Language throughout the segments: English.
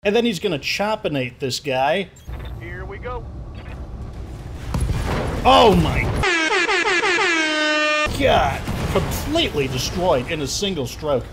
And then he's gonna choppinate this guy. Here we go. Oh my God! Completely destroyed in a single stroke.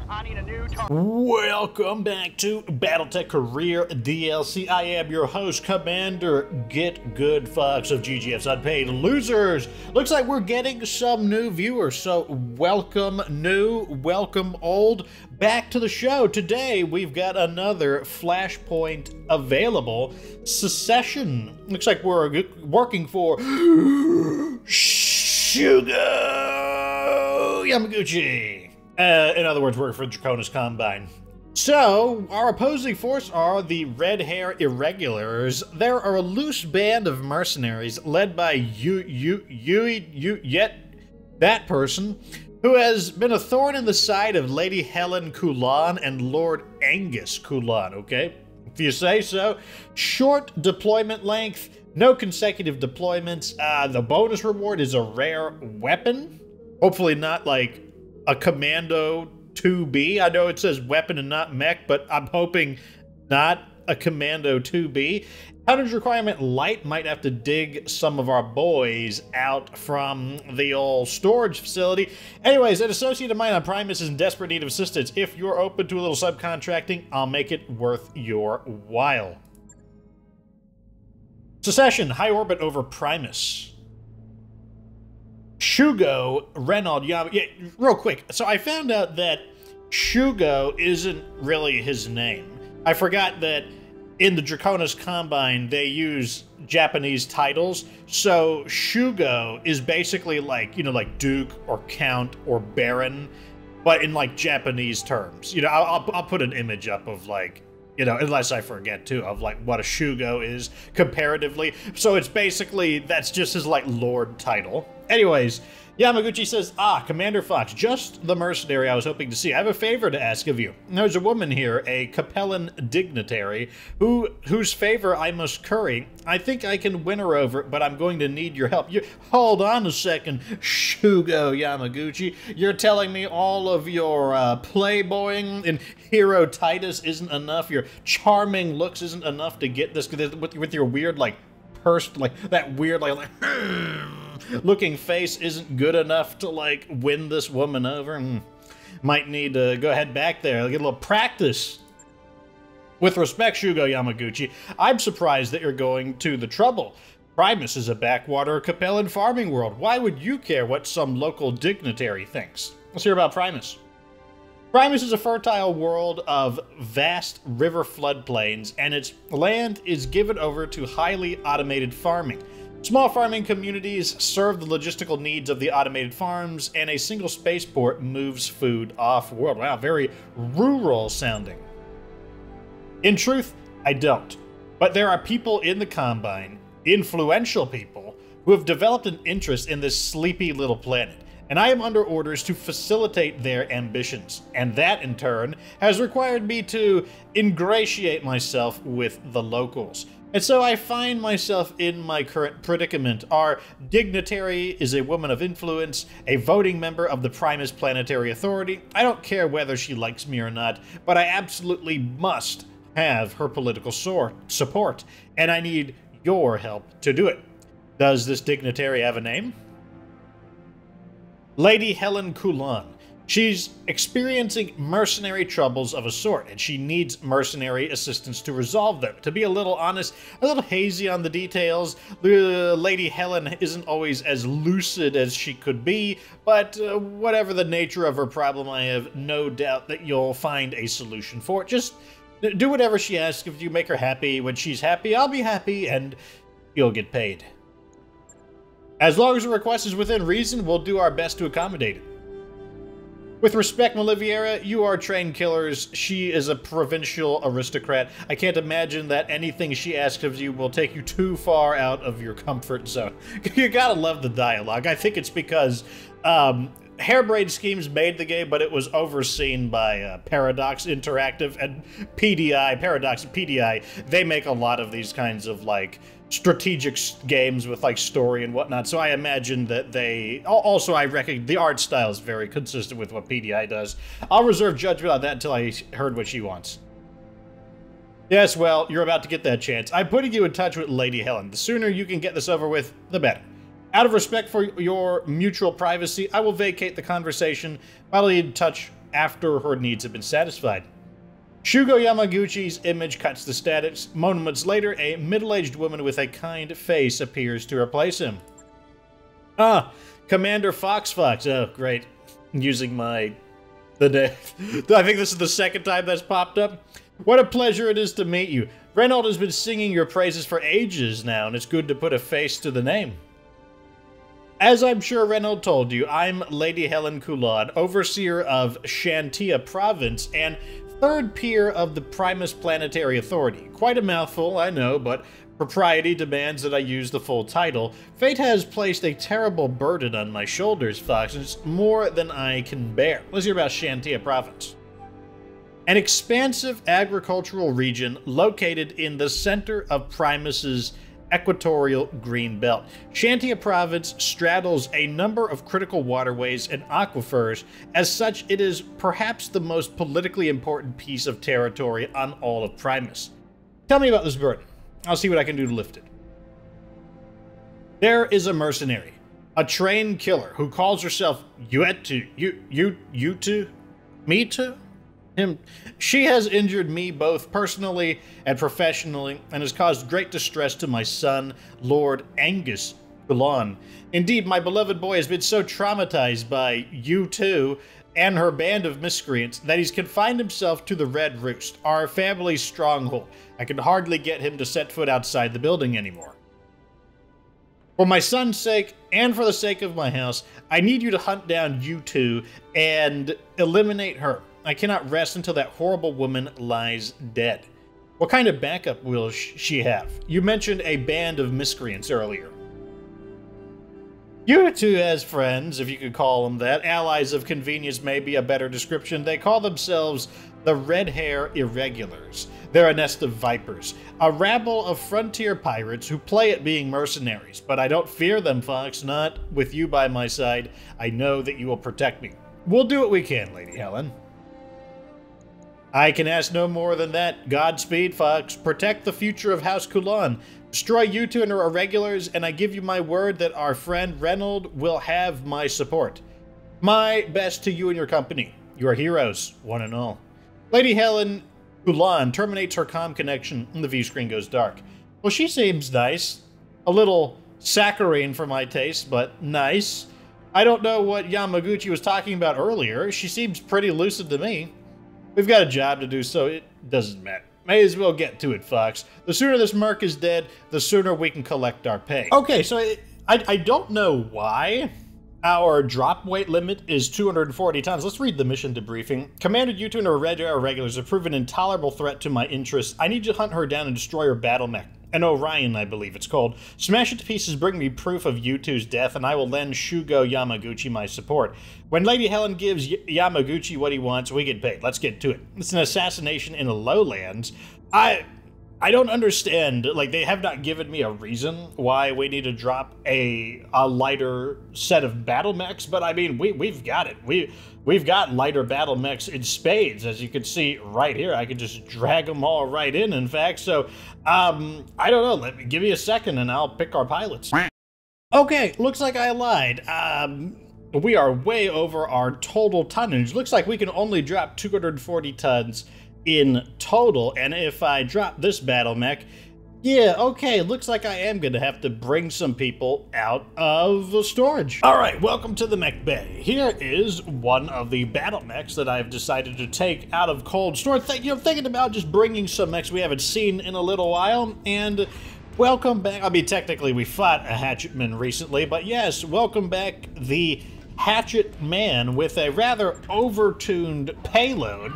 I need a new target. Welcome back to BattleTech Career DLC. I am your host, Commander Get Good Fox of GGF's Unpaid Losers. Looks like we're getting some new viewers, so welcome new, welcome old, back to the show. Today, we've got another Flashpoint available. Secession. Looks like we're working for Shhhhuuuuugooooooo Yamaguchi. In other words, we're for Draconis Combine. So, our opposing force are the Red Hair Irregulars. They're a loose band of mercenaries led by that person, who has been a thorn in the side of Lady Helen Kulan and Lord Angus Kulan, okay? If you say so. Short deployment length, no consecutive deployments. The bonus reward is a rare weapon. Hopefully not like a Commando 2B. I know it says weapon and not mech, but I'm hoping not a Commando 2B. Tonnage requirement light, might have to dig some of our boys out from the old storage facility. Anyways, an associate of mine on Primus is in desperate need of assistance. If you're open to a little subcontracting, I'll make it worth your while. Secession, high orbit over Primus. Shugo, Renaud, Yama. Yeah, real quick. So I found out that Shugo isn't really his name. I forgot that in the Draconis Combine, they use Japanese titles. So Shugo is basically like, you know, like Duke or Count or Baron, but in like Japanese terms. You know, I'll put an image up of like, you know, unless I forget too, of like what a Shugo is comparatively. So it's basically, that's just his like Lord title. Anyways, Yamaguchi says, Commander Fox, just the mercenary I was hoping to see. I have a favor to ask of you. There's a woman here, a Capellan dignitary, whose favor I must curry. I think I can win her over, but I'm going to need your help. Hold on a second, Shugo Yamaguchi. You're telling me all of your playboying and hero Titus isn't enough? Your charming looks isn't enough to get this with your weird, like, like that weird like looking face isn't good enough to like win this woman over? Might need to go ahead back there, get a little practice. With respect, Shugo Yamaguchi, I'm surprised that you're going to the trouble. Primus is a backwater Capellan farming world. Why would you care what some local dignitary thinks? Let's hear about Primus. Primus is a fertile world of vast river floodplains, and its land is given over to highly automated farming. Small farming communities serve the logistical needs of the automated farms, and a single spaceport moves food off-world. Wow, very rural sounding. In truth, I don't. But there are people in the Combine, influential people, who have developed an interest in this sleepy little planet. And I am under orders to facilitate their ambitions, and that, in turn, has required me to ingratiate myself with the locals. And so I find myself in my current predicament. Our dignitary is a woman of influence, a voting member of the Primus Planetary Authority. I don't care whether she likes me or not, but I absolutely must have her political support, and I need your help to do it. Does this dignitary have a name? Lady Helen Kulan. She's experiencing mercenary troubles of a sort, and she needs mercenary assistance to resolve them. To be a little honest, a little hazy on the details. Lady Helen isn't always as lucid as she could be, but whatever the nature of her problem, I have no doubt that you'll find a solution for it. Just do whatever she asks. If you make her happy, when she's happy, I'll be happy, and you'll get paid. As long as the request is within reason, we'll do our best to accommodate it. With respect, Maliviera, you are trained killers. She is a provincial aristocrat. I can't imagine that anything she asks of you will take you too far out of your comfort zone. You gotta love the dialogue. I think it's because Hairbrain Schemes made the game, but it was overseen by Paradox Interactive and PDI. Paradox and PDI, they make a lot of these kinds of, like, strategic games with, like, story and whatnot. So I imagine that they... Also, I reckon the art style is very consistent with what PDI does. I'll reserve judgment on that until I heard what she wants. Yes, well, you're about to get that chance. I'm putting you in touch with Lady Helen. The sooner you can get this over with, the better. Out of respect for your mutual privacy, I will vacate the conversation. I'll be in touch after her needs have been satisfied. Shugo Yamaguchi's image cuts the status. Moments later, a middle-aged woman with a kind face appears to replace him. Ah, Commander Fox. Oh, great. Using I think this is the second time that's popped up. What a pleasure it is to meet you. Reynolds has been singing your praises for ages now, and it's good to put a face to the name. As I'm sure Reynolds told you, I'm Lady Helen Coulon, overseer of Shantia Province and third peer of the Primus Planetary Authority. Quite a mouthful, I know, but propriety demands that I use the full title. Fate has placed a terrible burden on my shoulders, Fox, and it's more than I can bear. Let's hear about Shantia Province. An expansive agricultural region located in the center of Primus's equatorial green belt. Shantia Province straddles a number of critical waterways and aquifers. As such, it is perhaps the most politically important piece of territory on all of Primus. Tell me about this burden. I'll see what I can do to lift it. There is a mercenary, a trained killer who calls herself Yuetu. Me too? Him. She has injured me both personally and professionally and has caused great distress to my son, Lord Angus Coulon. Indeed, my beloved boy has been so traumatized by you two and her band of miscreants that he's confined himself to the Red Roost, our family's stronghold. I can hardly get him to set foot outside the building anymore. For my son's sake, and for the sake of my house, I need you to hunt down you two and eliminate her. I cannot rest until that horrible woman lies dead. What kind of backup will she have? You mentioned a band of miscreants earlier. You two as friends, if you could call them that, allies of convenience may be a better description. They call themselves the Red Hair Irregulars. They're a nest of vipers, a rabble of frontier pirates who play at being mercenaries. But I don't fear them, Fox, not with you by my side. I know that you will protect me. We'll do what we can, Lady Helen. I can ask no more than that. Godspeed, Fox. Protect the future of House Coulon. Destroy you two and her irregulars, and I give you my word that our friend Reynolds will have my support. My best to you and your company. You are heroes, one and all. Lady Helen Coulon terminates her comm connection, and the view screen goes dark. Well, she seems nice. A little saccharine for my taste, but nice. I don't know what Yamaguchi was talking about earlier. She seems pretty lucid to me. We've got a job to do, so it doesn't matter. May as well get to it, Fox. The sooner this merc is dead, the sooner we can collect our pay. Okay, so I don't know why our drop weight limit is 240 tons. Let's read the mission debriefing. Commander Yutu and her irregulars have proven an intolerable threat to my interests. I need you to hunt her down and destroy her battle mech. An Orion, I believe it's called. Smash it to pieces, bring me proof of Yutu's death, and I will lend Shugo Yamaguchi my support. When Lady Helen gives Yamaguchi what he wants, we get paid. Let's get to it. It's an assassination in the lowlands. I don't understand. Like, they have not given me a reason why we need to drop a lighter set of battle mechs, but I mean, we've got it. We've got lighter battle mechs in spades, as you can see right here. I could just drag them all right in fact. So, I don't know. Give me a second and I'll pick our pilots. Okay, looks like I lied. We are way over our total tonnage. Looks like we can only drop 240 tons in total, and if I drop this battle mech, yeah, okay, looks like I am gonna have to bring some people out of the storage. All right, welcome to the mech bay. Here is one of the battle mechs that I've decided to take out of cold storage. Thinking about just bringing some mechs we haven't seen in a little while, and welcome back. I mean, technically we fought a hatchetman recently, but yes, welcome back the Hatchet Man with a rather overtuned payload.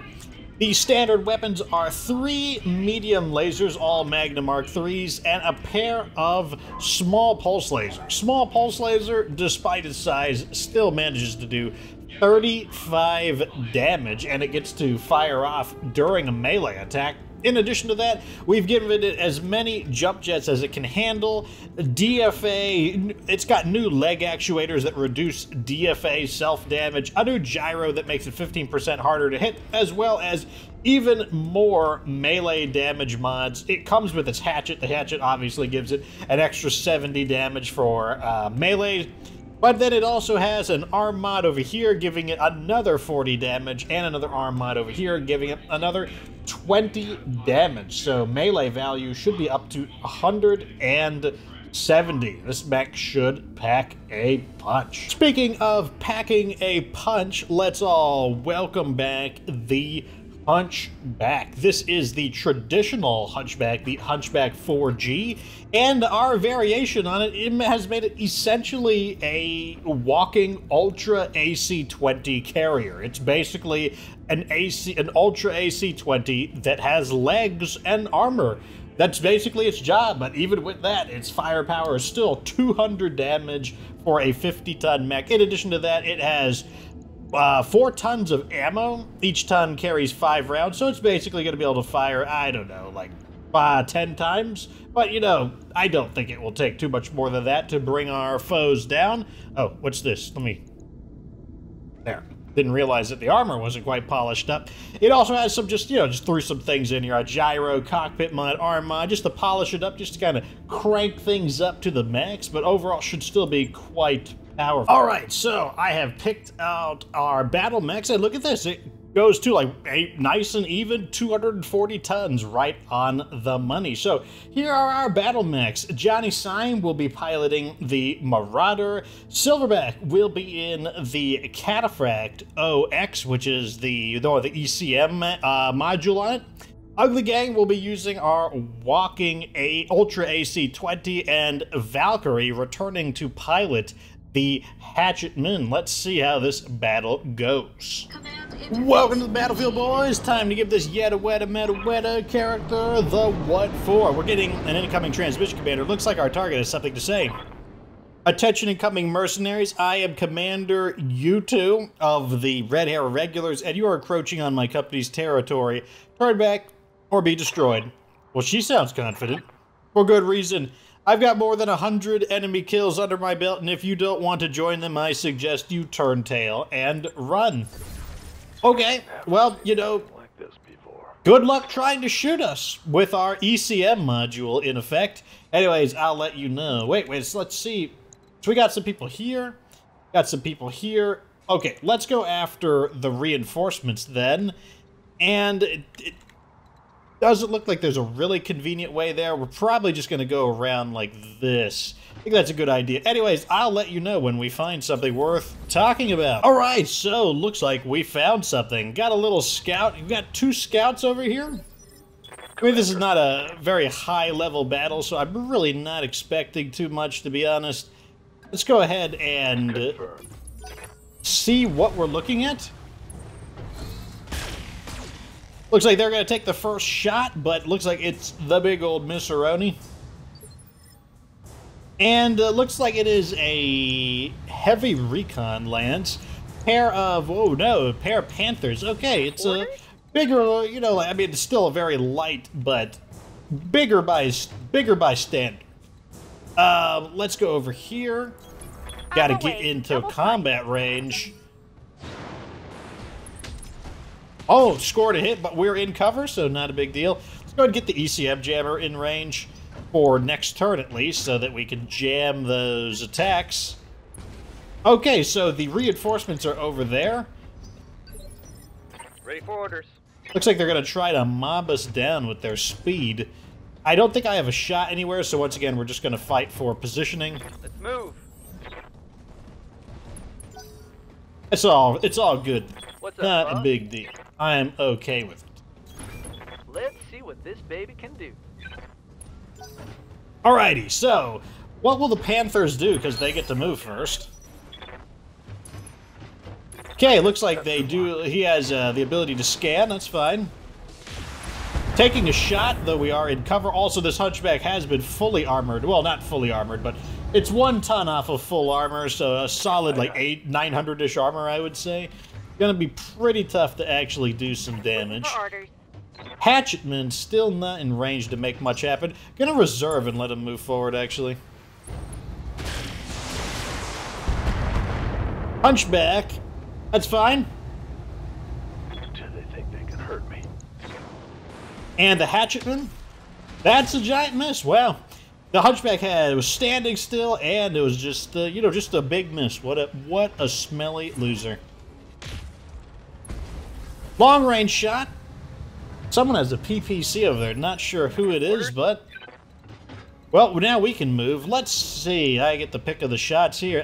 The standard weapons are 3 medium lasers, all Magna Mark IIIs, and a pair of small pulse lasers. Small pulse laser, despite its size, still manages to do 35 damage, and it gets to fire off during a melee attack. In addition to that, we've given it as many jump jets as it can handle. DFA, it's got new leg actuators that reduce DFA self-damage, a new gyro that makes it 15% harder to hit, as well as even more melee damage mods. It comes with its hatchet. The hatchet obviously gives it an extra 70 damage for melee. But then it also has an arm mod over here, giving it another 40 damage, and another arm mod over here, giving it another 20 damage. So melee value should be up to 170. This mech should pack a punch. Speaking of packing a punch, let's all welcome back the Hunchback. This is the traditional Hunchback, the Hunchback 4G, and our variation on it, has made it essentially a walking Ultra AC-20 carrier. It's basically an Ultra AC-20 that has legs and armor. That's basically its job, but even with that, its firepower is still 200 damage for a 50-ton mech. In addition to that, it has 4 tons of ammo. Each ton carries 5 rounds, so it's basically going to be able to fire, I don't know, like 10 times. But, you know, I don't think it will take too much more than that to bring our foes down. Oh, what's this? Let me... There. Didn't realize that the armor wasn't quite polished up. It also has some just threw some things in here. A gyro, cockpit mod, arm mod, just to polish it up, just to kind of crank things up to the max, but overall should still be quite powerful. All right, so I have picked out our battle mechs, and look at this. It goes to like a nice and even 240 tons, right on the money. So here are our battle mechs. Johnny Syme will be piloting the Marauder. Silverback will be in the Cataphract OX, which is the ECM module on it. Ugly Gang will be using our walking Ultra AC-20, and Valkyrie returning to pilot the Hatchetman. Let's see how this battle goes. Welcome to the battlefield, boys. Time to give this yeta weta character the what for. We're getting an incoming transmission, Commander. Looks like our target has something to say. Attention, incoming mercenaries. I am Commander U2 of the Red Hair Regulars, and you are encroaching on my company's territory. Turn back or be destroyed. Well, she sounds confident. For good reason. I've got more than 100 enemy kills under my belt, and if you don't want to join them, I suggest you turn tail and run. Okay, well, you know, good luck trying to shoot us with our ECM module in effect. Anyways, I'll let you know. Wait, let's see. So we got some people here, got some people here. Okay, let's go after the reinforcements then. And it doesn't look like there's a really convenient way there. We're probably just going to go around like this. I think that's a good idea. Anyways, I'll let you know when we find something worth talking about. All right, so looks like we found something. Got a little scout. You've got 2 scouts over here. I mean, this is not a very high-level battle, so I'm really not expecting too much, to be honest. Let's go ahead and see what we're looking at. Looks like they're going to take the first shot, but looks like it's the big old Misseroni. And looks like it is a heavy recon lance. Pair of, oh no, a pair of Panthers. Okay, it's a bigger, you know, I mean, it's still a very light, but bigger by standard. Let's go over here. Got to get into combat range. Oh, scored a hit, but we're in cover, so not a big deal. Let's go ahead and get the ECM jammer in range for next turn at least, so that we can jam those attacks. Okay, so the reinforcements are over there. Ready for orders. Looks like they're going to try to mob us down with their speed. I don't think I have a shot anywhere, so once again, we're just going to fight for positioning. Let's move. It's all good. What's up, Not huh? a big deal. I am okay with it. Let's see what this baby can do. Alrighty, so what will the Panthers do? Because they get to move first. Okay, looks like they do. He has the ability to scan. That's fine. Taking a shot, though we are in cover. Also, this Hunchback has been fully armored. Well, not fully armored, but It's 1 ton off of full armor, so a solid like 900-ish armor, I would say. Gonna be pretty tough to actually do some damage. Hatchetman still not in range to make much happen. Gonna reserve and let him move forward, actually. Hunchback. That's fine. Do they think they can hurt me? And the Hatchetman. That's a giant miss. Wow. The Hunchback was standing still, and it was just, you know, just a big miss. What a smelly loser. Long range shot. Someone has a PPC over there. Not sure who it is, but... Well, now we can move. Let's see. I get the pick of the shots here.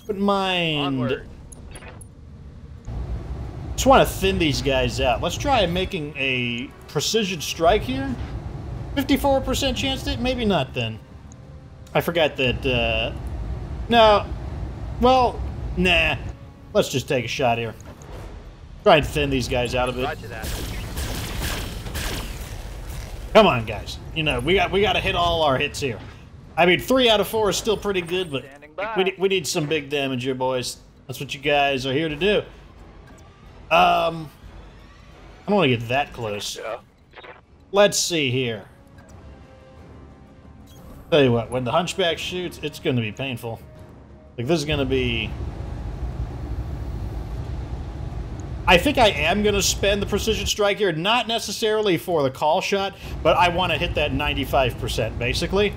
Wouldn't mind... Onward. Just want to thin these guys out. Let's try making a precision strike here. 54% chance to... Maybe not, then. I forgot that, No. Well, nah. Let's just take a shot here. Try and thin these guys out a bit. Roger that. Come on, guys. You know, we got to hit all our hits here. I mean, 3 out of 4 is still pretty good, but we need some big damage here, boys. That's what you guys are here to do. I don't want to get that close. Yeah. Let's see here. Tell you what, when the Hunchback shoots, it's going to be painful. Like, this is going to be... I think I am going to spend the precision strike here, not necessarily for the call shot, but I want to hit that 95%, basically.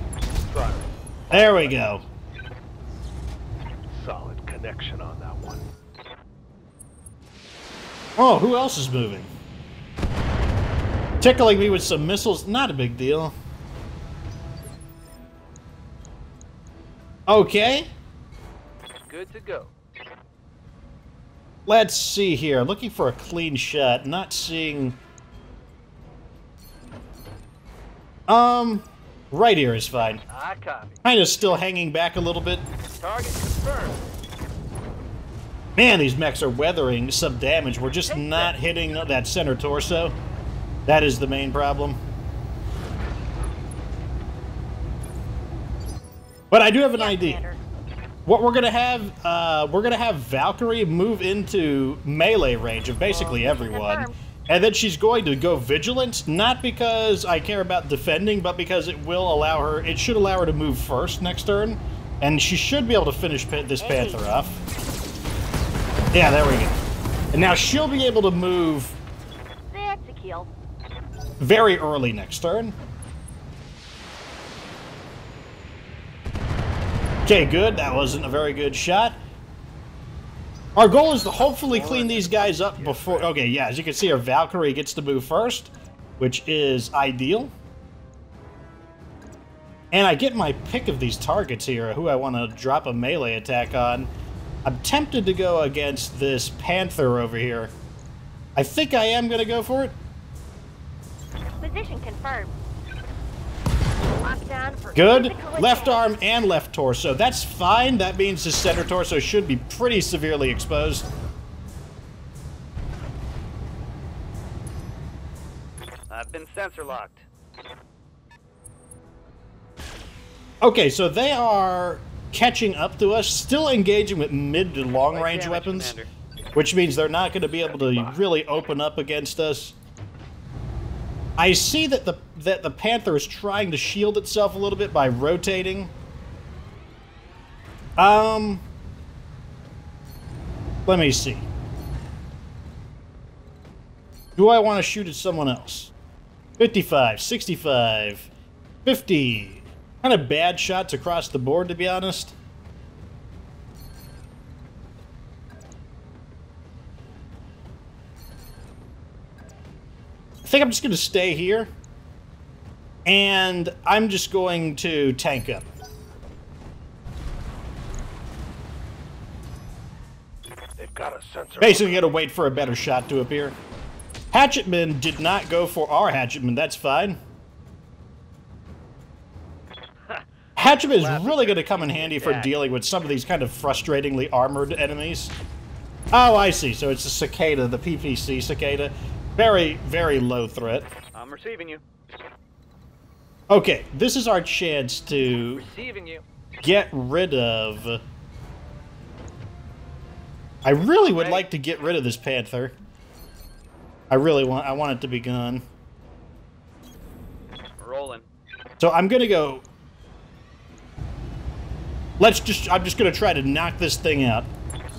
Try. There we go. Solid connection on that one. Oh, who else is moving? Tickling me with some missiles, not a big deal. Okay. Good to go. Let's see here. Looking for a clean shot. Not seeing... Right here is fine. I copy. Kind of still hanging back a little bit. Target confirmed. Man, these mechs are weathering some damage. We're just not hitting that center torso. That is the main problem. But I do have an idea. What we're gonna have Valkyrie move into melee range of basically everyone, and then she's going to go vigilant, not because I care about defending, but because it will allow her. It should allow her to move first next turn, and she should be able to finish this Panther off. Yeah, there we go. And now she'll be able to move That's a kill. very early next turn. Okay, good. That wasn't a very good shot. Our goal is to hopefully clean these guys up before... Okay, yeah, as you can see, our Valkyrie gets to move first, which is ideal. And I get my pick of these targets here, who I want to drop a melee attack on. I'm tempted to go against this Panther over here. I think I am going to go for it. Position confirmed. Lockdown for Good. physical Left attack. arm and left torso. That's fine. That means his center torso should be pretty severely exposed. I've been sensor locked. Okay, so they are catching up to us, still engaging with mid to long range Damage, weapons, Commander. which means they're not going to be able to really open up against us. I see that the Panther is trying to shield itself a little bit by rotating. Let me see. Do I want to shoot at someone else? 55, 65, 50. Kind of bad shots across the board, to be honest. I think I'm just going to stay here. And I'm just going to tank up. They've got a sensor. Basically, got to wait for a better shot to appear. Hatchetman did not go for our Hatchetman. That's fine. Hatchetman is really going to come in handy for dealing with some of these kind of frustratingly armored enemies. Oh, I see. So it's a Cicada, the PPC Cicada. Very, very low threat. I'm receiving you. Okay, this is our chance to Receiving you. get rid of... I really would like to get rid of this Panther. I want it to be gone. Rolling. So I'm gonna go... I'm just gonna try to knock this thing out.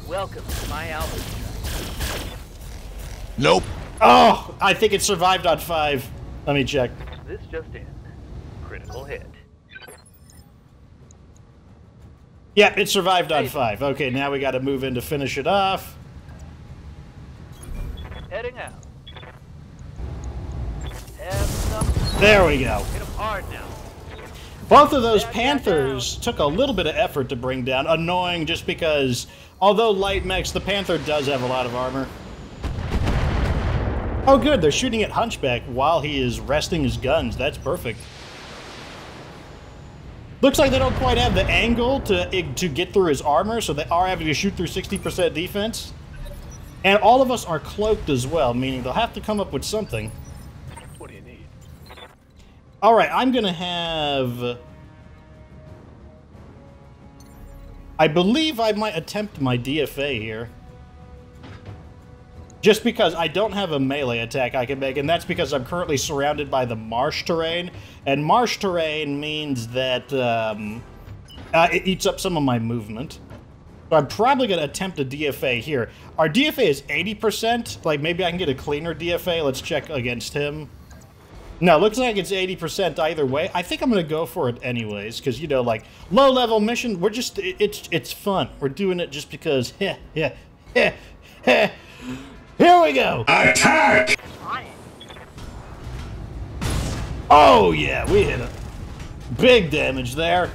Welcome to my album. Nope. Oh, I think it survived on 5. Let me check. This just in. Critical hit. Yeah, it survived on 5. Okay, now we gotta move in to finish it off. Heading out. Have some. There we go. Hit him hard now. Both of those Panthers took a little bit of effort to bring down. Annoying just because, although light mechs, the Panther does have a lot of armor. Oh good, they're shooting at Hunchback while he is resting his guns. That's perfect. Looks like they don't quite have the angle to get through his armor, so they are having to shoot through 60% defense. And all of us are cloaked as well, meaning they'll have to come up with something. What do you need? Alright, I'm gonna have... I believe I might attempt my DFA here. Just because I don't have a melee attack I can make, and that's because I'm currently surrounded by the marsh terrain. And marsh terrain means that it eats up some of my movement. So I'm probably going to attempt a DFA here. Our DFA is 80%. Like, maybe I can get a cleaner DFA. Let's check against him. No, looks like it's 80% either way. I think I'm going to go for it anyways, because, you know, like, low-level mission, we're just, it's fun. We're doing it just because, Here we go! Attack! Oh, yeah, we hit him. Big damage there.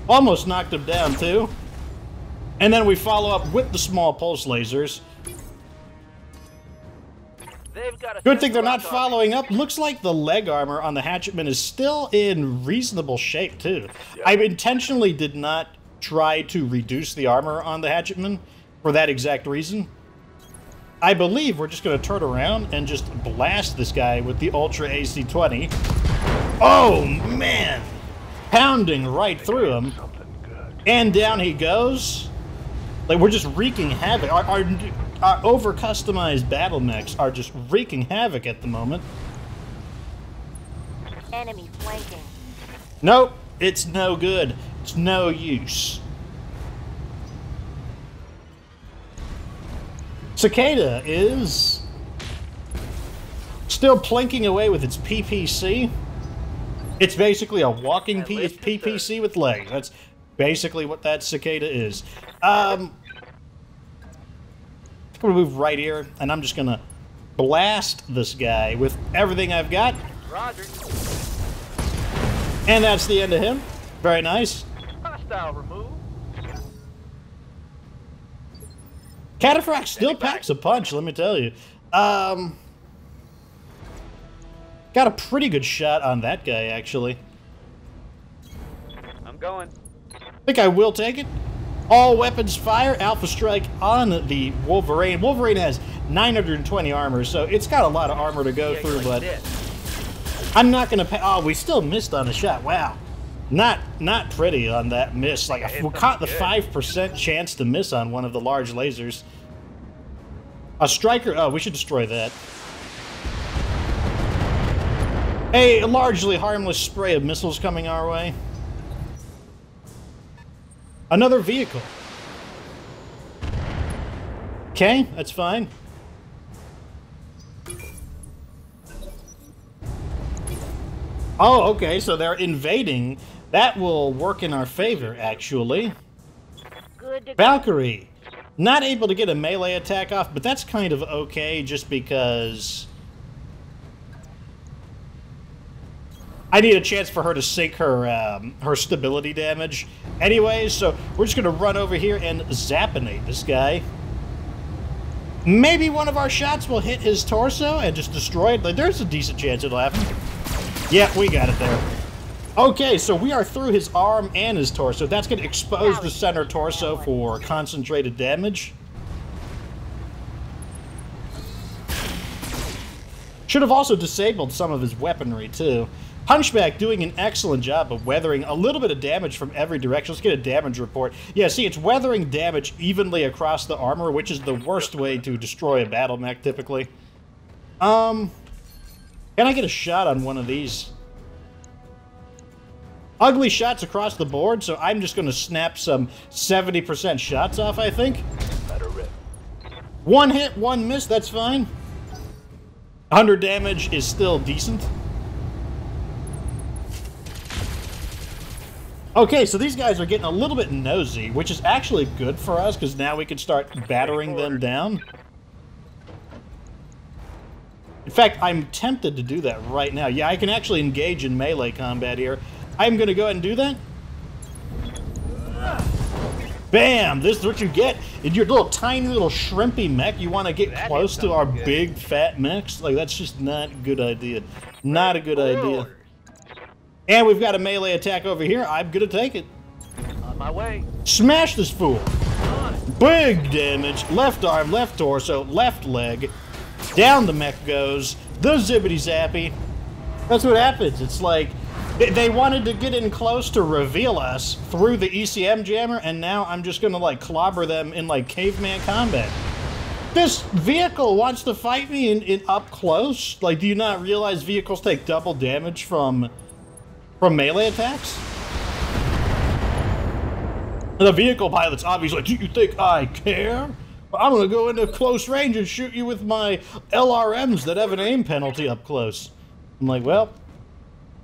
Almost knocked him down, too. And then we follow up with the small pulse lasers. They've got a Good thing they're not following up. Looks like the leg armor on the Hatchetman is still in reasonable shape, too. I intentionally did not try to reduce the armor on the Hatchetman for that exact reason. I believe we're just going to turn around and just blast this guy with the Ultra AC-20. Oh, man! Pounding right through him. And down he goes. Like, we're just wreaking havoc. Our over-customized battle mechs are just wreaking havoc at the moment. Enemy flanking. Nope, it's no good. It's no use. Cicada is still plinking away with its PPC. It's basically a walking PPC with legs. That's basically what that Cicada is. I'm going to move right here, and I'm just going to blast this guy with everything I've got. Roger. And that's the end of him. Very nice. Hostile removed. Cataphract still packs a punch, let me tell you. Got a pretty good shot on that guy, actually. I'm going. I think I will take it. All weapons fire, Alpha Strike on the Wolverine. Wolverine has 920 armor, so it's got a lot of armor to go through, but I'm not going to... Oh, we still missed on a shot. Wow. Not pretty on that miss. Like, we caught the 5% chance to miss on one of the large lasers. A striker... Oh, we should destroy that. A largely harmless spray of missiles coming our way. Another vehicle. Okay, that's fine. Oh, okay, so they're invading. That will work in our favor, actually. Good to go. Valkyrie. Not able to get a melee attack off, but that's kind of okay just because... I need a chance for her to sink her her stability damage. Anyways, so we're just going to run over here and zappinate this guy. Maybe one of our shots will hit his torso and just destroy it. Like, there's a decent chance it'll happen. Yeah, we got it there. Okay, so we are through his arm and his torso. That's going to expose the center torso for concentrated damage. Should have also disabled some of his weaponry, too. Hunchback doing an excellent job of weathering a little bit of damage from every direction. Let's get a damage report. Yeah, see, it's weathering damage evenly across the armor, which is the worst way to destroy a battle mech, typically. Can I get a shot on one of these? Ugly shots across the board, so I'm just going to snap some 70% shots off, I think. One hit, one miss, that's fine. 100 damage is still decent. Okay, so these guys are getting a little bit nosy, which is actually good for us, because now we can start battering them down. In fact, I'm tempted to do that right now. Yeah, I can actually engage in melee combat here. I'm going to go ahead and do that. Bam! This is what you get in your little tiny little shrimpy mech. You want to get close to our big fat mechs? Like, that's just not a good idea. Not a good idea. And we've got a melee attack over here. I'm going to take it. On my way. Smash this fool. Big damage. Left arm, left torso, left leg. Down the mech goes. The zippity zappy. That's what happens. It's like they wanted to get in close to reveal us through the ECM jammer, and now I'm just going to like clobber them in like caveman combat. This vehicle wants to fight me in up close. Like, do you not realize vehicles take double damage from melee attacks? And the vehicle pilot's obviously like, do you think I care? I'm gonna go into close range and shoot you with my LRMs that have an aim penalty up close. I'm like, well,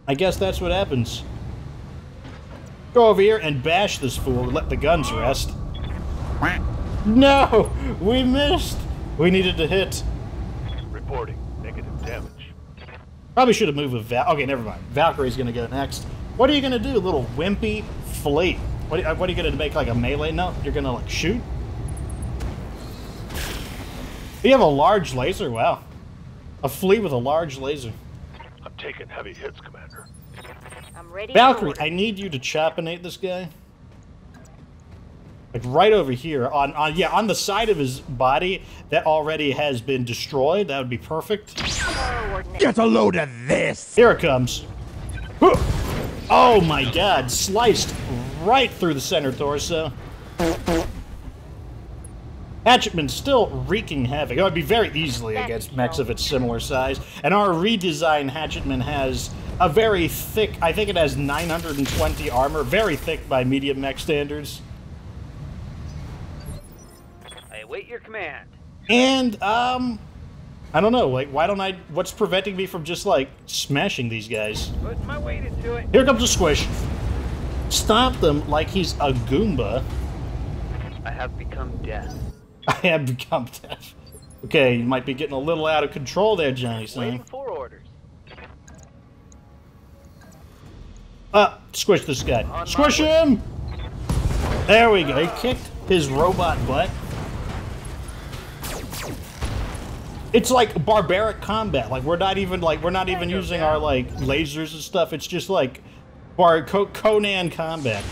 I guess that's what happens. Go over here and bash this fool and let the guns rest. No! We missed! We needed to hit. Reporting negative damage. Probably should have moved with Val. Okay, never mind. Valkyrie's gonna go next. What are you gonna do, little wimpy flea? What are you gonna make, like a melee? No, you're gonna like shoot? You have a large laser? Wow. A flea with a large laser. I'm taking heavy hits, Commander. I'm ready. Valkyrie, I need you to chopinate this guy. Like right over here, on the side of his body that already has been destroyed. That would be perfect. Get a load of this! Here it comes. Oh my god, sliced right through the center torso. Hatchetman's still wreaking havoc. It would be very easily against mechs of its similar size. And our redesigned Hatchetman has a very thick, I think it has 920 armor, very thick by medium mech standards. I await your command. And, I don't know, like, what's preventing me from just, like, smashing these guys? Put my weight into it. Here comes a squish. Stomp them like he's a Goomba. I have become death. I have become deaf. Okay, you might be getting a little out of control there, Johnny Waiting son. for orders. Squish this guy. Squish him! There we go. He kicked his robot butt. It's like barbaric combat. Like we're not even using our like lasers and stuff. It's just like Conan combat.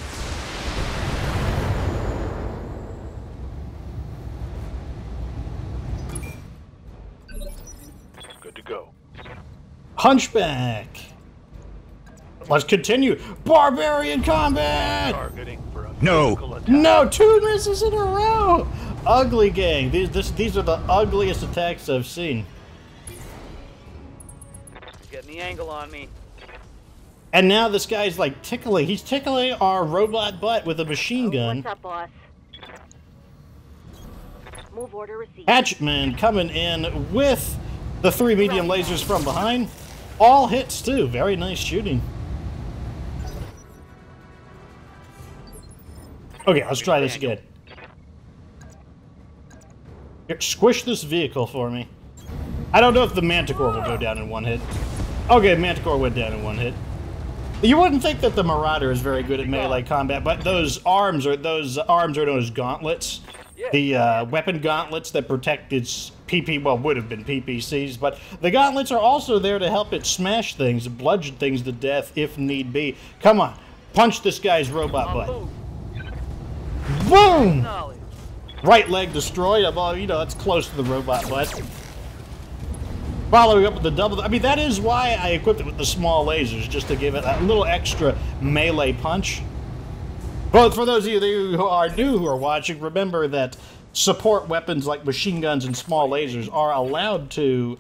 Good to go. Hunchback. Let's continue. Barbarian combat! Targeting for a No. physical attack. No, 2 misses in a row! Ugly gang. These are the ugliest attacks I've seen. Getting the angle on me. And now this guy's like tickling. He's tickling our robot butt with a machine gun. What's up, boss? Move order received. Hatchetman coming in with the 3 medium lasers from behind. All hits too. Very nice shooting. Okay, let's try this again. Here, squish this vehicle for me. I don't know if the Manticore will go down in 1 hit. Okay, Manticore went down in 1 hit. You wouldn't think that the Marauder is very good at melee combat, but those arms are known as gauntlets. The weapon gauntlets that protect its PP, well, would have been PPCs, but the gauntlets are also there to help it smash things, bludgeon things to death if need be. Come on, punch this guy's robot butt. Boom! Right leg destroyed. Well, you know, it's close to the robot butt. Following up with the double... I mean, that is why I equipped it with the small lasers, just to give it a little extra melee punch. But for those of you who are new who are watching, remember that support weapons like machine guns and small lasers are allowed to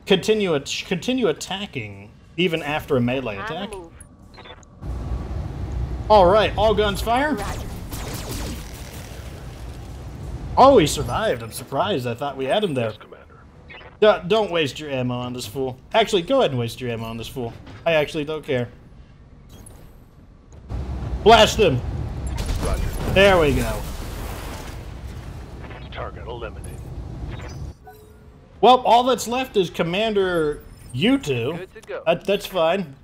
continue attacking even after a melee attack. Alright, all guns fire. Oh, he survived. I'm surprised. I thought we had him there. Yes, Commander. Don't waste your ammo on this fool. Actually, go ahead and waste your ammo on this fool. I actually don't care. Blast him! Roger. There we go. Target eliminated. Well, all that's left is Commander U2. Good to go. That's fine.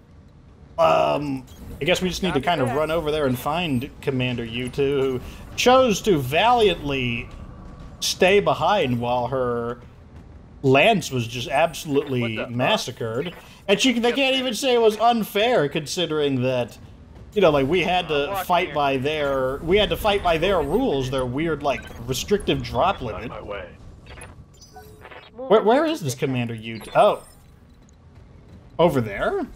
I guess we just need to kind of run over there and find Commander U2, who chose to valiantly stay behind while her Lance was just absolutely massacred. And they can't even say it was unfair, considering that, you know, like, we had to fight by their rules, their weird, like, restrictive drop On limit. my way. Where is this Commander U2? Oh. Over there?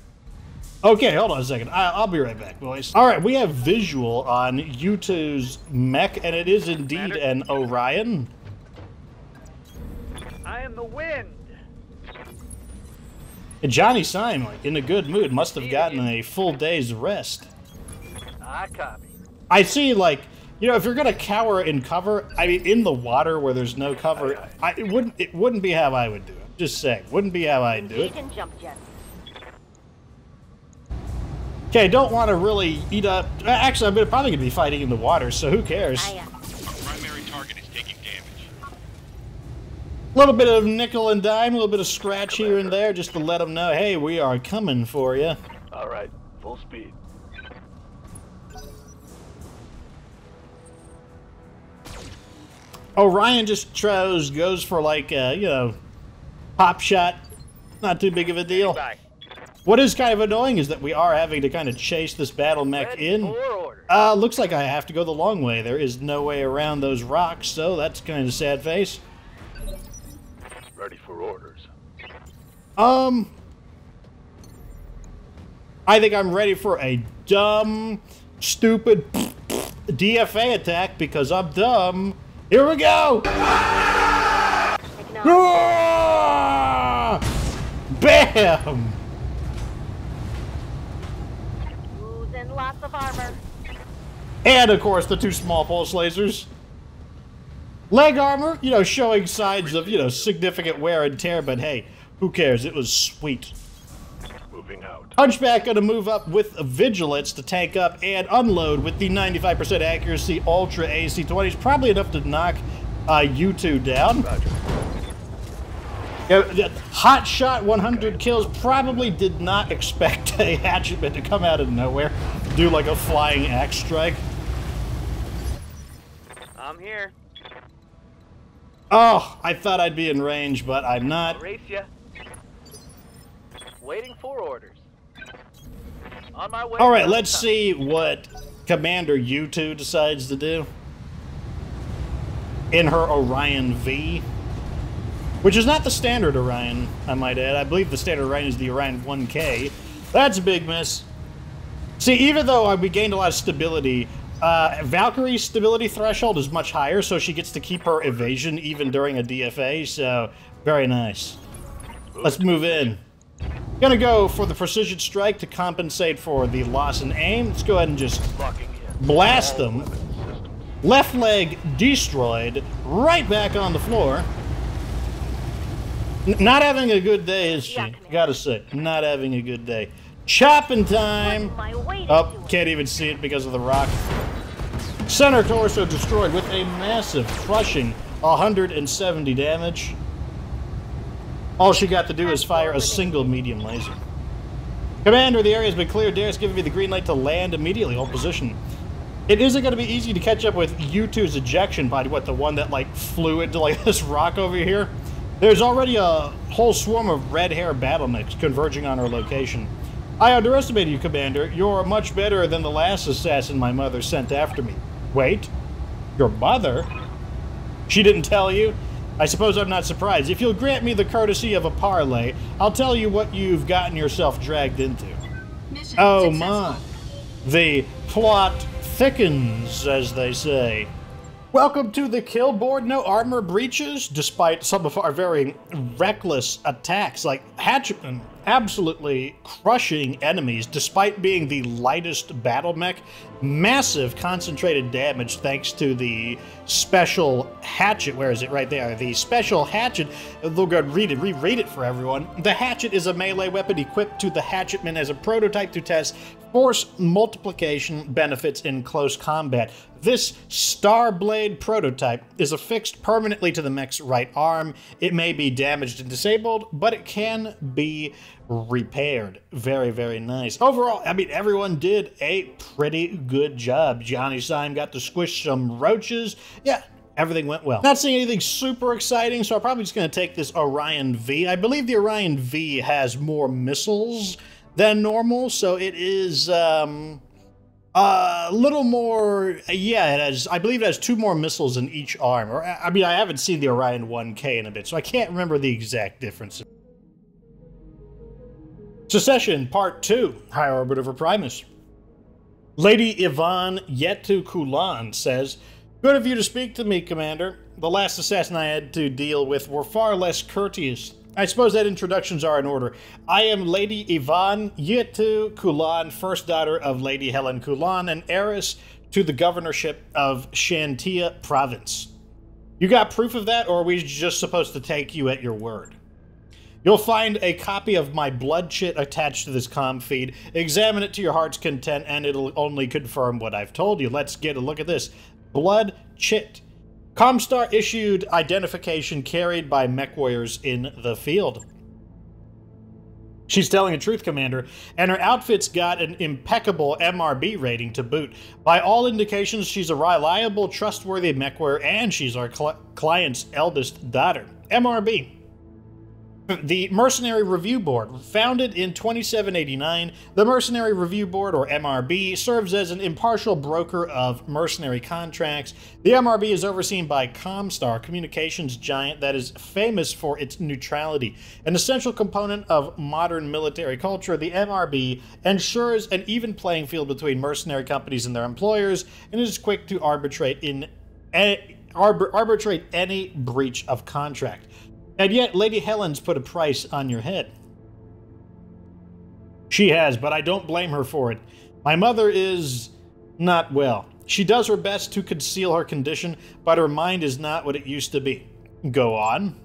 Okay, hold on a second. I'll be right back, boys. All right, we have visual on U2's mech, and it is indeed an Orion. I am the wind. And Johnny Syme, like, in a good mood, must have gotten a full day's rest. I copy. I see, like, you know, if you're gonna cower in cover, I mean, in the water where there's no cover, it wouldn't be how I would do it. Just saying, wouldn't be how I'd do it. Engage and jump jet. Okay, don't want to really eat up. Actually, I'm probably gonna be fighting in the water, so who cares? Aye, aye. Primary target is taking damage. A little bit of nickel and dime, a little bit of scratch here and there, just to let them know, hey, we are coming for you. All right, full speed. Orion just goes for like, you know, pop shot. Not too big of a deal. Bye. What is kind of annoying is that we are having to kind of chase this battle mech Ready in. for orders. Looks like I have to go the long way. There is no way around those rocks, so that's kind of sad face. Ready for orders. I think I'm ready for a dumb, stupid DFA attack because I'm dumb. Here we go! Ah! Bam! Losing lots of armor. And, of course, the two small pulse lasers. Leg armor, you know, showing signs of, you know, significant wear and tear, but hey, who cares? It was sweet. Moving out. Hunchback gonna move up with Vigilance to tank up and unload with the 95% accuracy Ultra AC-20s. Probably enough to knock U2 down. Roger. Hot shot 100 kills. Probably did not expect a hatchetman to come out of nowhere, do like a flying axe strike. I'm here. Oh, I thought I'd be in range, but I'm not. Race ya. Waiting for orders. On my way. All right, let's see what Commander U2 decides to do in her Orion V, which is not the standard Orion, I might add. I believe the standard Orion is the Orion 1K. That's a big miss. See, even though we gained a lot of stability, Valkyrie's stability threshold is much higher, so she gets to keep her evasion even during a DFA, so very nice. Let's move in. Gonna go for the precision strike to compensate for the loss in aim. Let's go ahead and just Locking in. blast All them. weapons systems. Left leg destroyed, right back on the floor. Not having a good day, is she? Yeah, Commander. Gotta say, not having a good day. Chopping time. Put my weight Oh, into it. can't even see it because of the rock. Center torso destroyed with a massive, crushing 170 damage. All she got to do is fire a single medium laser. Commander, the area has been cleared. Darius giving me the green light to land immediately. Hold position. It isn't going to be easy to catch up with U2's ejection pod. What, the one that, like, flew into, like, this rock over here? There's already a whole swarm of red hair battle mechs converging on our location. I underestimated you, Commander. You're much better than the last assassin my mother sent after me. Wait, your mother? She didn't tell you? I suppose I'm not surprised. If you'll grant me the courtesy of a parlay, I'll tell you what you've gotten yourself dragged into. Mission Oh successful. my. The plot thickens, as they say. Welcome to the kill board. No armor breaches, despite some of our very reckless attacks, like Hatchetman absolutely crushing enemies, despite being the lightest battle mech. Massive concentrated damage thanks to the special hatchet. Where is it? Right there. The special hatchet. They'll go reread it for everyone. The hatchet is a melee weapon equipped to the Hatchetman as a prototype to test force multiplication benefits in close combat. This Starblade prototype is affixed permanently to the mech's right arm. It may be damaged and disabled, but it can be repaired. Very, very nice. Overall, I mean, everyone did a pretty good job. Johnny Syme got to squish some roaches. Yeah, everything went well. Not seeing anything super exciting, so I'm probably just going to take this Orion V. I believe the Orion V has more missiles than normal, so it is a little more, yeah, it has, I believe it has 2 more missiles in each arm. Or, I mean, I haven't seen the Orion 1K in a bit, so I can't remember the exact differences. Secession Part 2, High Orbiter for Primus. Lady Yvonne Yetu Kulan says, "Good of you to speak to me, Commander. The last assassin I had to deal with were far less courteous. I suppose that introductions are in order. I am Lady Yvonne Yetu Kulan, first daughter of Lady Helen Kulan, and heiress to the governorship of Shantia Province. You got proof of that, or are we just supposed to take you at your word? You'll find a copy of my blood chit attached to this comm feed. Examine it to your heart's content, and it'll only confirm what I've told you. Let's get a look at this. Blood chit. Comstar issued identification carried by mech warriors in the field." She's telling the truth, Commander, and her outfit's got an impeccable MRB rating to boot. By all indications, she's a reliable, trustworthy mech warrior, and she's our client's eldest daughter. MRB. The Mercenary Review Board. Founded in 2789, the Mercenary Review Board, or MRB, serves as an impartial broker of mercenary contracts. The MRB is overseen by Comstar, communications giant that is famous for its neutrality. An essential component of modern military culture, the MRB ensures an even playing field between mercenary companies and their employers, and is quick to arbitrate any breach of contract. And yet, Lady Helen's put a price on your head. She has, but I don't blame her for it. My mother is not well. She does her best to conceal her condition, but her mind is not what it used to be. Go on.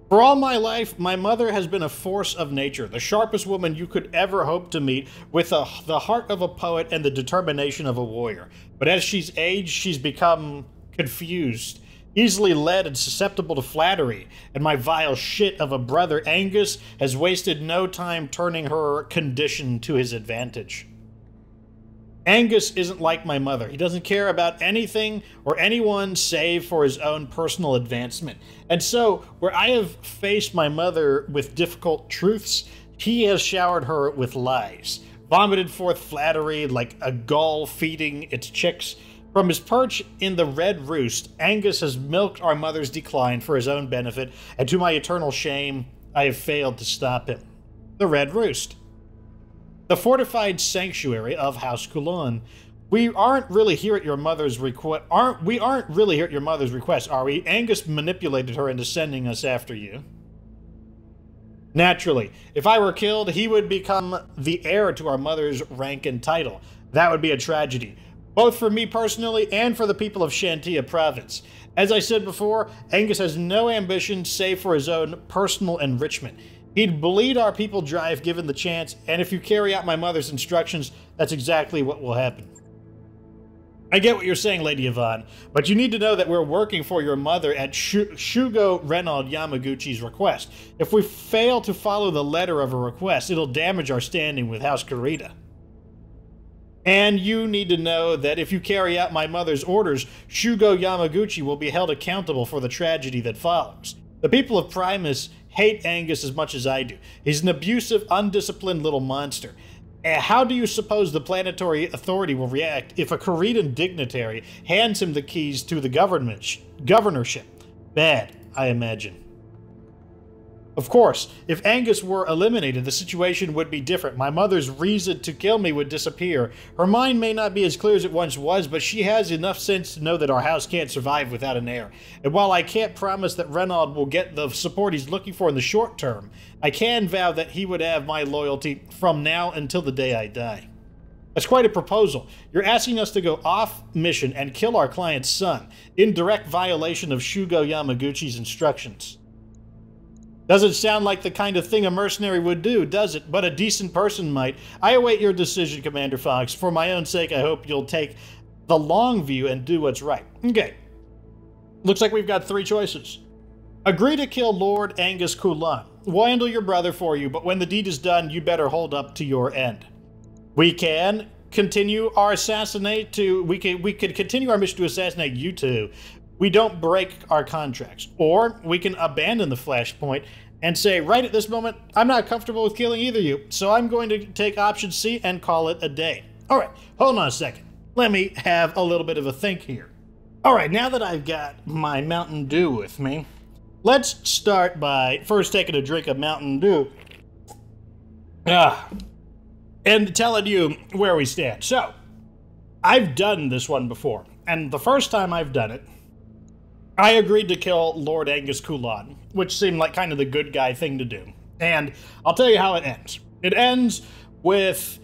For all my life, my mother has been a force of nature, the sharpest woman you could ever hope to meet, with the heart of a poet and the determination of a warrior. But as she's aged, she's become confused, easily led and susceptible to flattery, and my vile shit of a brother Angus has wasted no time turning her condition to his advantage. Angus isn't like my mother. He doesn't care about anything or anyone save for his own personal advancement. And so, where I have faced my mother with difficult truths, he has showered her with lies, vomited forth flattery like a gull feeding its chicks. From his perch in the Red Roost, Angus has milked our mother's decline for his own benefit, and to my eternal shame, I have failed to stop him. The Red Roost. The fortified sanctuary of House Kulan. We aren't really here at your mother's request. We aren't really here at your mother's request, are we? Angus manipulated her into sending us after you. Naturally, if I were killed, he would become the heir to our mother's rank and title. That would be a tragedy, both for me personally and for the people of Shantia Province. As I said before, Angus has no ambition save for his own personal enrichment. He'd bleed our people dry if given the chance, and if you carry out my mother's instructions, that's exactly what will happen. I get what you're saying, Lady Yvonne, but you need to know that we're working for your mother at Shugo Renaud Yamaguchi's request. If we fail to follow the letter of a request, it'll damage our standing with House Kurita. And you need to know that if you carry out my mother's orders, Shugo Yamaguchi will be held accountable for the tragedy that follows. The people of Primus hate Angus as much as I do. He's an abusive, undisciplined little monster. How do you suppose the planetary authority will react if a Korean dignitary hands him the keys to the governorship? Bad, I imagine. Of course, if Angus were eliminated, the situation would be different. My mother's reason to kill me would disappear. Her mind may not be as clear as it once was, but she has enough sense to know that our house can't survive without an heir. And while I can't promise that Renaud will get the support he's looking for in the short term, I can vow that he would have my loyalty from now until the day I die. That's quite a proposal. You're asking us to go off mission and kill our client's son, in direct violation of Shhhhuuuugooooooo Yamaguchi's instructions. Doesn't sound like the kind of thing a mercenary would do, does it? But a decent person might. I await your decision, Commander Fox. For my own sake, I hope you'll take the long view and do what's right. Okay. Looks like we've got 3 choices. Agree to kill Lord Angus Coulon. We'll handle your brother for you, but when the deed is done, you better hold up to your end. We can continue our we could continue our mission to assassinate you two. We don't break our contracts. Or we can abandon the Flashpoint and say, right at this moment, I'm not comfortable with killing either of you, so I'm going to take option C and call it a day. All right, hold on a second. Let me have a little bit of a think here. All right, now that I've got my Mountain Dew with me, let's start by first taking a drink of Mountain Dew. And telling you where we stand. So, I've done this one before, and the first time I've done it, I agreed to kill Lord Angus Coulon, which seemed like kind of the good guy thing to do. And I'll tell you how it ends. It ends with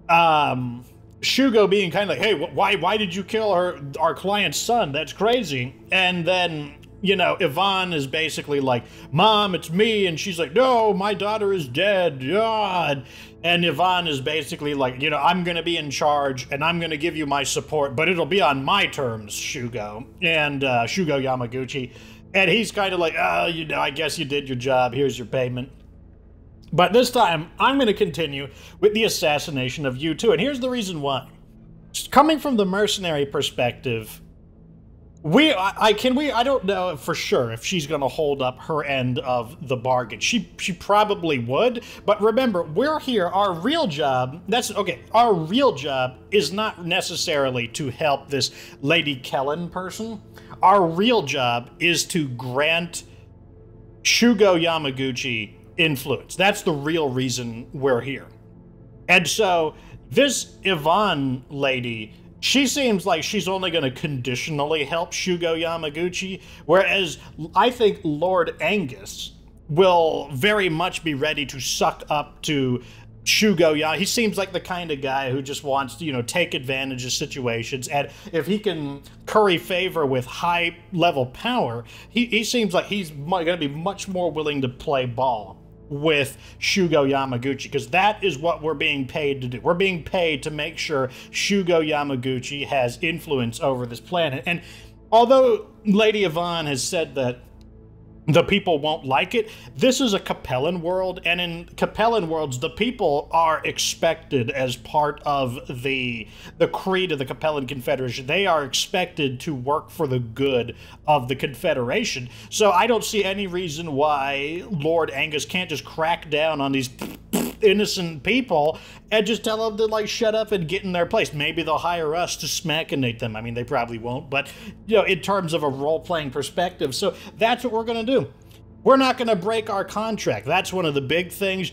Shugo being kind of like, hey, why did you kill our client's son? That's crazy. And then, you know, Yvonne is basically like, Mom, it's me. And she's like, no, my daughter is dead. God. And Yvonne is basically like, you know, I'm going to be in charge and I'm going to give you my support, but it'll be on my terms, Shugo. And Shugo Yamaguchi. And he's kind of like, oh, you know, I guess you did your job. Here's your payment. But this time, I'm going to continue with the assassination of you two. And here's the reason why. Coming from the mercenary perspective, I don't know for sure if she's going to hold up her end of the bargain. She probably would, but remember, we're here, our real job, our real job is not necessarily to help this Lady Kellen person. Our real job is to grant Shugo Yamaguchi influence. That's the real reason we're here. And so, this Yvonne lady, she seems like she's only going to conditionally help Shugo Yamaguchi, whereas I think Lord Angus will very much be ready to suck up to Shugo Yamaguchi. He seems like the kind of guy who just wants to, you know, take advantage of situations, and if he can curry favor with high-level power, he seems like he's going to be much more willing to play ball with Shugo Yamaguchi, because that is what we're being paid to do. We're being paid to make sure Shugo Yamaguchi has influence over this planet. And although Lady Yvonne has said that the people won't like it, this is a Capellan world, and in Capellan worlds, the people are expected as part of the creed of the Capellan Confederation. They are expected to work for the good of the Confederation. So I don't see any reason why Lord Angus can't just crack down on these innocent people and just tell them to, like, shut up and get in their place. Maybe they'll hire us to smackinate them. I mean, they probably won't, but, you know, in terms of a role-playing perspective. So that's what we're going to do. We're not going to break our contract. That's one of the big things.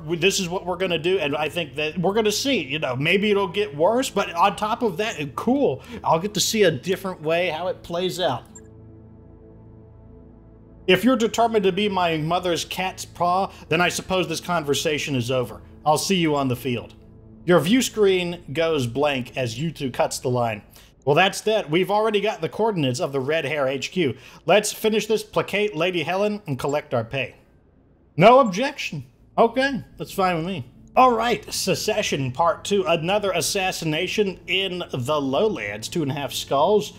This is what we're going to do, and I think that we're going to see, you know, maybe it'll get worse, but on top of that, cool, I'll get to see a different way how it plays out. If you're determined to be my mother's cat's paw, then I suppose this conversation is over. I'll see you on the field. Your view screen goes blank as U2 cuts the line. Well, that's that. We've already got the coordinates of the Red Hair HQ. Let's finish this, placate Lady Helen, and collect our pay. No objection. Okay, that's fine with me. All right, Secession Part 2. Another assassination in the Lowlands. 2.5 skulls.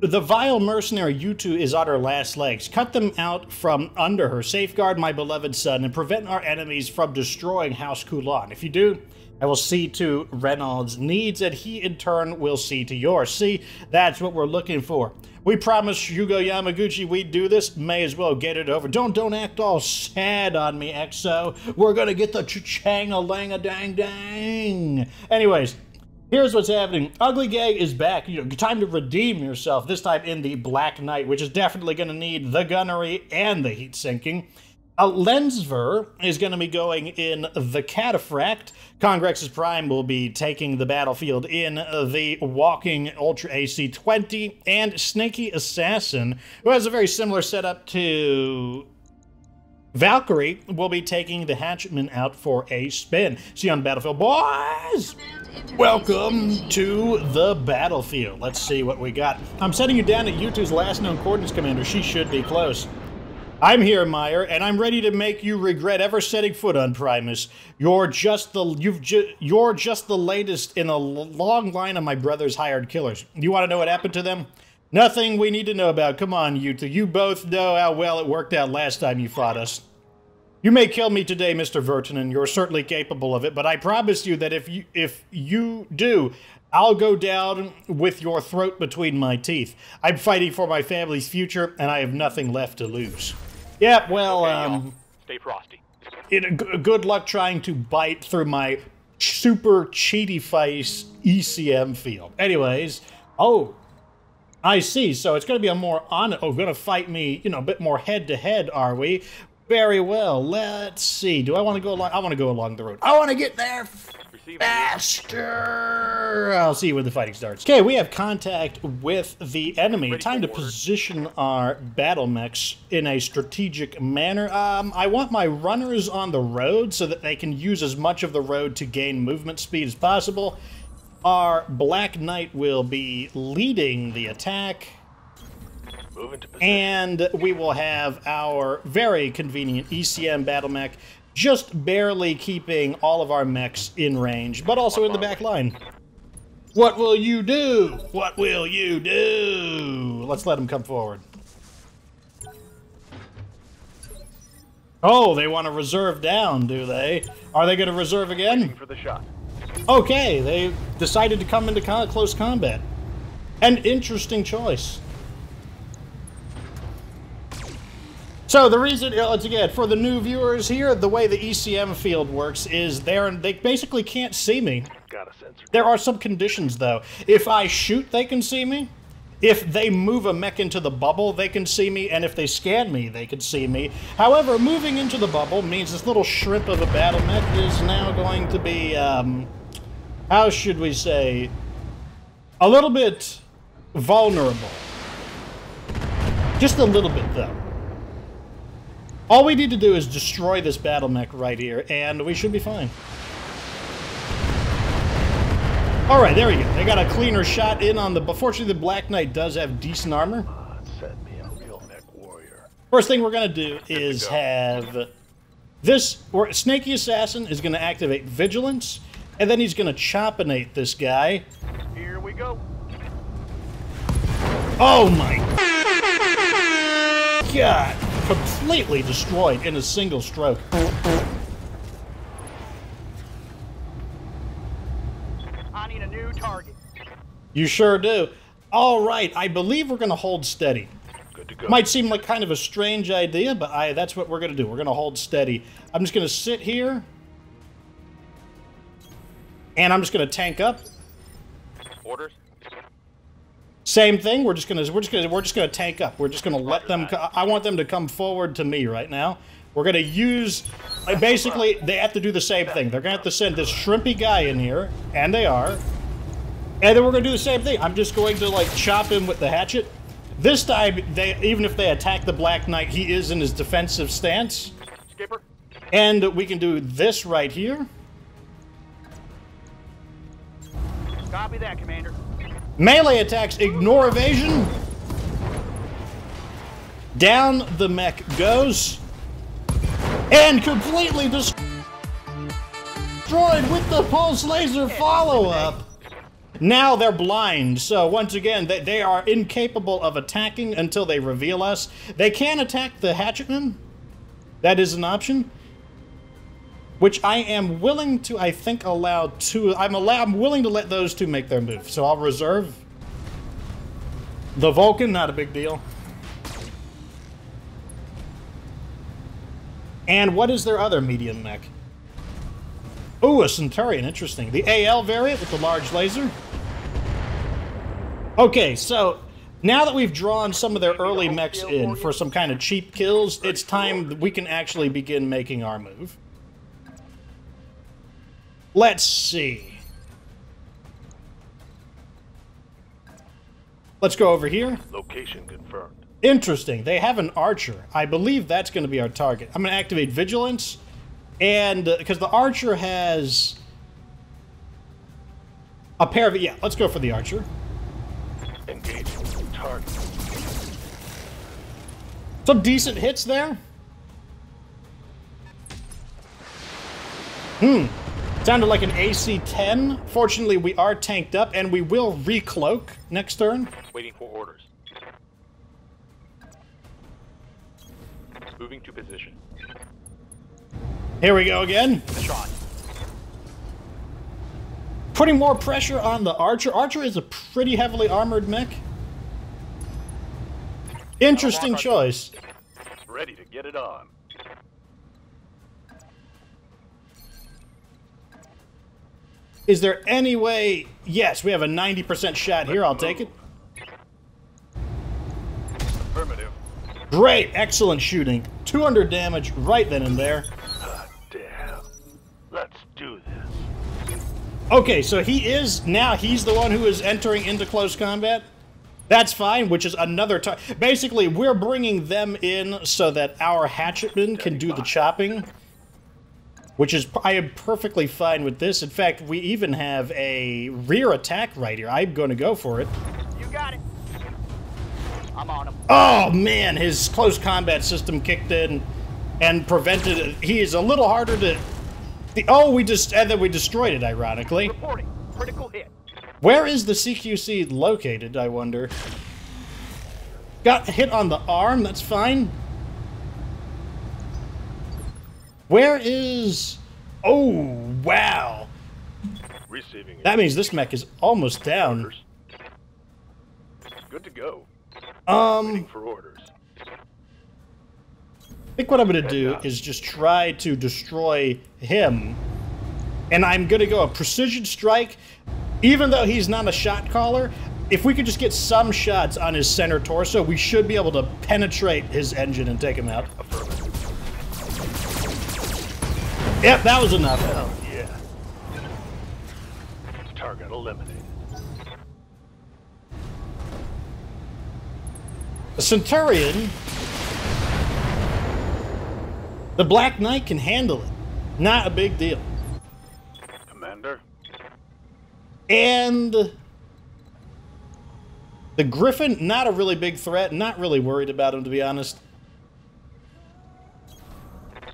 The vile mercenary U2 is on her last legs. Cut them out from under her. Safeguard my beloved son and prevent our enemies from destroying House Kulan. If you do, I will see to Reynolds' needs, and he in turn will see to yours. See, that's what we're looking for. We promised Hugo Yamaguchi we'd do this. May as well get it over. Don't act all sad on me, Exo. We're gonna get the cha-chang-a-lang-a-dang-dang. Anyways, here's what's happening. Ugly Gang is back. You know, time to redeem yourself. This time in the Black Knight, which is definitely gonna need the gunnery and the heat sinking. Lensver is going to be going in the Cataphract. Congrex's Prime will be taking the battlefield in the Walking Ultra AC-20. And Snaky Assassin, who has a very similar setup to Valkyrie, will be taking the Hatchetman out for a spin. See you on the battlefield, boys! Welcome to the battlefield. Let's see what we got. I'm setting you down at U2's last known coordinates, Commander. She should be close. I'm here, Meyer, and I'm ready to make you regret ever setting foot on Primus. You're just the latest in a long line of my brother's hired killers. You want to know what happened to them? Nothing we need to know about. Come on, you two. You both know how well it worked out last time you fought us. You may kill me today, Mr. Vertinen. You're certainly capable of it, but I promise you that if you do, I'll go down with your throat between my teeth. I'm fighting for my family's future, and I have nothing left to lose. Yeah, well, Okay, stay frosty. Good luck trying to bite through my super cheaty face ECM field. Anyways, oh, I see. So it's going to be a more going to fight me, you know, a bit more head-to-head, are we? Very well. Let's see. Do I want to go along? I want to go along the road. I want to get there faster. I'll see you when the fighting starts. Okay, we have contact with the enemy. Time to position our battle mechs in a strategic manner. I want my runners on the road so that they can use as much of the road to gain movement speed as possible. Our Black Knight will be leading the attack. And we will have our very convenient ECM battle mech just barely keeping all of our mechs in range, but also in the back line. What will you do? What will you do? Let's let them come forward. Oh, they want to reserve down, do they? Are they going to reserve again? For the shot. Okay, they decided to come into close combat. An interesting choice. So the reason, once again, for the new viewers here, the way the ECM field works is they basically can't see me. Got a sensor. There are some conditions, though. If I shoot, they can see me. If they move a mech into the bubble, they can see me. And if they scan me, they can see me. However, moving into the bubble means this little shrimp of a battle mech is now going to be, how should we say, a little bit vulnerable. Just a little bit, though. All we need to do is destroy this battle mech right here, and we should be fine. Alright, there we go. They got a cleaner shot in on the... Fortunately, the Black Knight does have decent armor. Send me a real mech warrior. First thing we're going to do is have this... Snaky Assassin is going to activate Vigilance, and then he's going to chopinate this guy. Here we go. Oh my God! Completely destroyed in a single stroke. I need a new target. You sure do. All right, I believe we're going to hold steady. Good to go. Might seem like kind of a strange idea, but that's what we're going to do. We're going to hold steady. I'm just going to sit here, and I'm just going to tank up. Orders. Same thing. We're just gonna tank up. We're just gonna let them. I want them to come forward to me right now. We're gonna use. Basically, they have to do the same thing. They're gonna have to send this shrimpy guy in here, and they are. And then we're gonna do the same thing. I'm just going to like chop him with the hatchet. This time, even if they attack the Black Knight, he is in his defensive stance. Skipper. And we can do this right here. Copy that, Commander. Melee attacks ignore evasion. Down the mech goes. And completely destroyed with the pulse laser follow-up. Now they're blind, so once again, they are incapable of attacking until they reveal us. They can attack the hatchetman. That is an option. Which I am willing to, I think, allow two... I'm willing to let those two make their move, so I'll reserve. The Vulcan, not a big deal. And what is their other medium mech? Ooh, a Centurion, interesting. The AL variant with the large laser. Okay, so now that we've drawn some of their early mechs in for some kind of cheap kills, it's time that we can actually begin making our move. Let's see. Let's go over here. Location confirmed. Interesting. They have an archer. I believe that's going to be our target. I'm going to activate Vigilance. And because the archer has a pair of... Yeah, let's go for the archer. Engaging target. Some decent hits there. Sounded like an AC-10. Fortunately, we are tanked up, and we will recloak next turn. Waiting for orders. Moving to position. Here we go again. Shot. Putting more pressure on the archer. Archer is a pretty heavily armored mech. Interesting choice. Ready to get it on. Is there any way... Yes, we have a 90% shot here. I'll take it. Affirmative. Great. Excellent shooting. 200 damage right then and there. Ah, damn. Let's do this. Okay, so he's the one who is entering into close combat. That's fine, which is another time. Basically, we're bringing them in so that our hatchetmen can do the chopping. Which is, I am perfectly fine with this. In fact, we even have a rear attack right here. I'm going to go for it. You got it. I'm on him. Oh, man, his close combat system kicked in and prevented it. He is a little harder to... and then we destroyed it, ironically. Reporting. Critical hit. Where is the CQC located, I wonder? Got hit on the arm, that's fine. Where is... Oh, wow. Receiving. That means this mech is almost down. Orders. Good to go. Waiting for orders. I think what I'm going to do is just try to destroy him. And I'm going to go a precision strike. Even though he's not a shot caller, if we could just get some shots on his center torso, we should be able to penetrate his engine and take him out. Yep, that was enough. Hell yeah. Target eliminated. The Centurion, the Black Knight can handle it. Not a big deal. Commander. And the Griffin, not a really big threat. Not really worried about him, to be honest.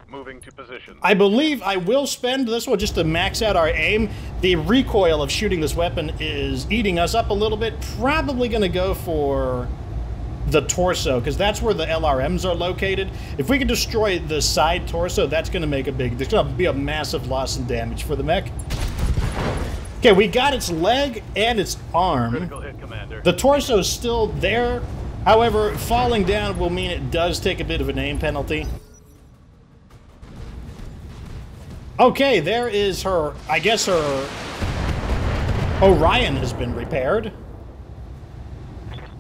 Moving to position. I believe I will spend this one just to max out our aim. The recoil of shooting this weapon is eating us up a little bit. Probably going to go for the torso, because that's where the LRMs are located. If we can destroy the side torso, that's going to make a big... There's going to be a massive loss in damage for the mech. Okay, we got its leg and its arm. Critical hit, Commander. The torso is still there. However, falling down will mean it does take a bit of an aim penalty. Okay, there is her... I guess her... Orion has been repaired.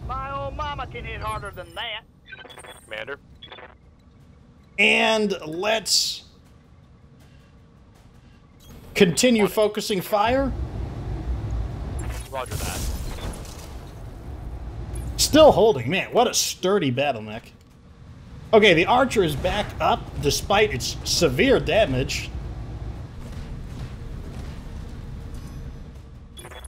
My old mama can hit harder than that. Commander. And let's continue focusing fire. Roger that. Still holding. Man, what a sturdy battle mech. Okay, the Archer is back up despite its severe damage.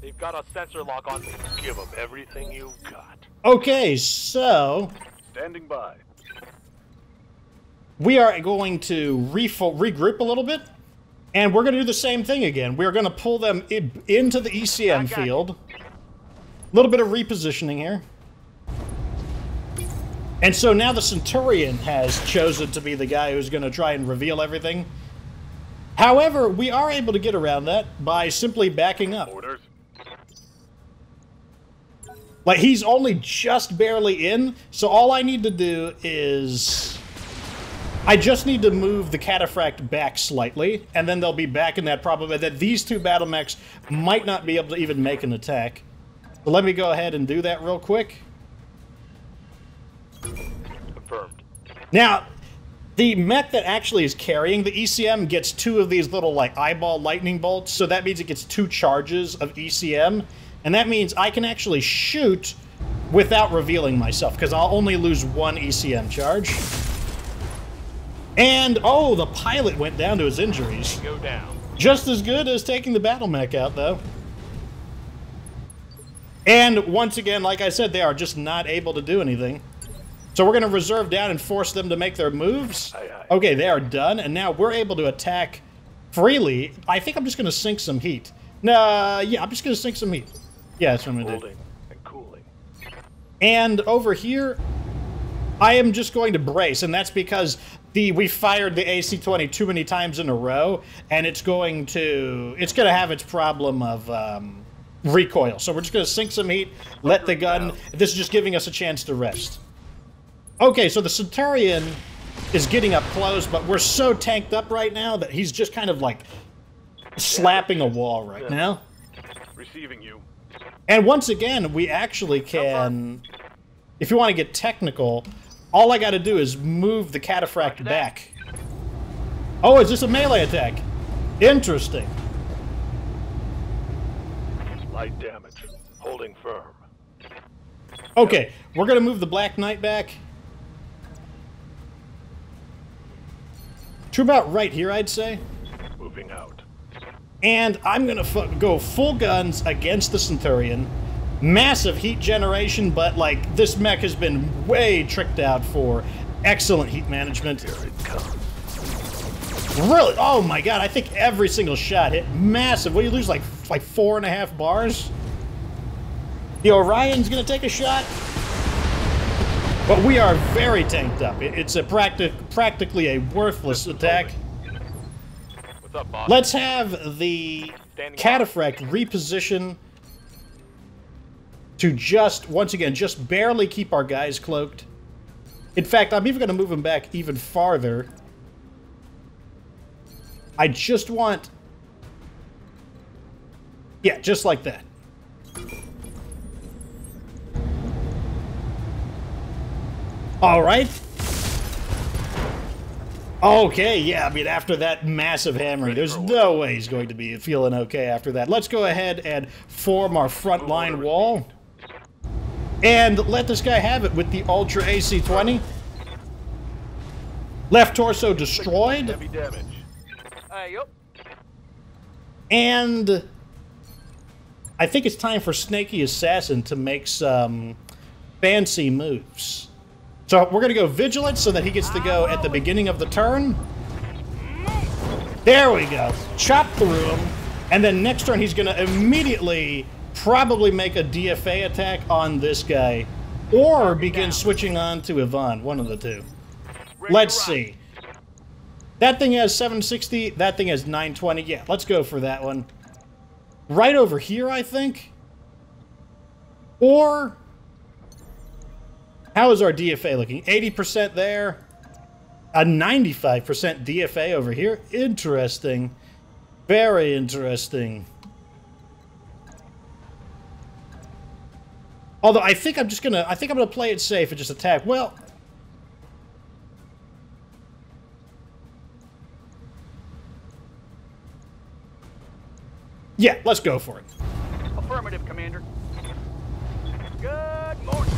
They've got a sensor lock on me. Give them everything you've got. Okay, so Standing by. we are going to regroup a little bit. And we're going to do the same thing again. We're going to pull them into the ECM field. A little bit of repositioning here. And so now the Centurion has chosen to be the guy who's going to try and reveal everything. However, we are able to get around that by simply backing up. Orders. Like, he's only just barely in, so all I need to do is... I just need to move the cataphract back slightly, and then they'll be back in that problem that these two battle mechs might not be able to even make an attack. So let me go ahead and do that real quick. Confirmed. Now, the mech that actually is carrying the ECM gets 2 of these little, like, eyeball lightning bolts, so that means it gets 2 charges of ECM, and that means I can actually shoot without revealing myself, because I'll only lose 1 ECM charge. And, oh, the pilot went down to his injuries. Go down. Just as good as taking the battle mech out, though. And, once again, like I said, they are just not able to do anything. So we're going to reserve down and force them to make their moves. Aye, aye. Okay, they are done, and now we're able to attack freely. I think I'm just going to sink some heat. Nah, yeah, I'm just going to sink some heat. Yeah, that's what I'm going to do. Holding and cooling. And over here, I am just going to brace, and that's because we fired the AC-20 too many times in a row, and it's going to have its problem of recoil. So we're just going to sink some heat, let the gun... This is just giving us a chance to rest. Okay, so the Centurion is getting up close, but we're so tanked up right now that he's just kind of like slapping a wall right now. Receiving you. And once again, we actually can, if you want to get technical, all I got to do is move the cataphract back. Oh, is this a melee attack? Interesting. Light damage. Holding firm. Okay, we're going to move the Black Knight back to about right here, I'd say. Moving out. And I'm going to go full guns against the Centurion. Massive heat generation, but, like, this mech has been way tricked out for excellent heat management. Here it comes. Really? Oh, my God. I think every single shot hit massive. What do you lose, like 4.5 bars? The Orion's going to take a shot. But we are very tanked up. It's a practically a worthless attack. What's up, boss? Let's have the cataphract reposition to just, once again, just barely keep our guys cloaked. In fact, I'm even going to move them back even farther. I just want... Yeah, just like that. All right. Okay, yeah, I mean, after that massive hammering, there's no way he's going to be feeling okay after that. Let's go ahead and form our front line wall. And let this guy have it with the Ultra AC-20. Left torso destroyed. Heavy damage. Yup. And I think it's time for Snaky Assassin to make some fancy moves. So we're going to go Vigilant so that he gets to go at the beginning of the turn. There we go. Chop through him. And then next turn he's going to immediately probably make a DFA attack on this guy. Or begin switching on to Yvonne. One of the two. Let's see. That thing has 760. That thing has 920. Yeah, let's go for that one. Right over here, I think. Or... How is our DFA looking? 80% there. A 95% DFA over here. Interesting. Very interesting. Although I think I'm just gonna play it safe and just attack. Well, yeah, let's go for it. Affirmative, Commander. Good morning.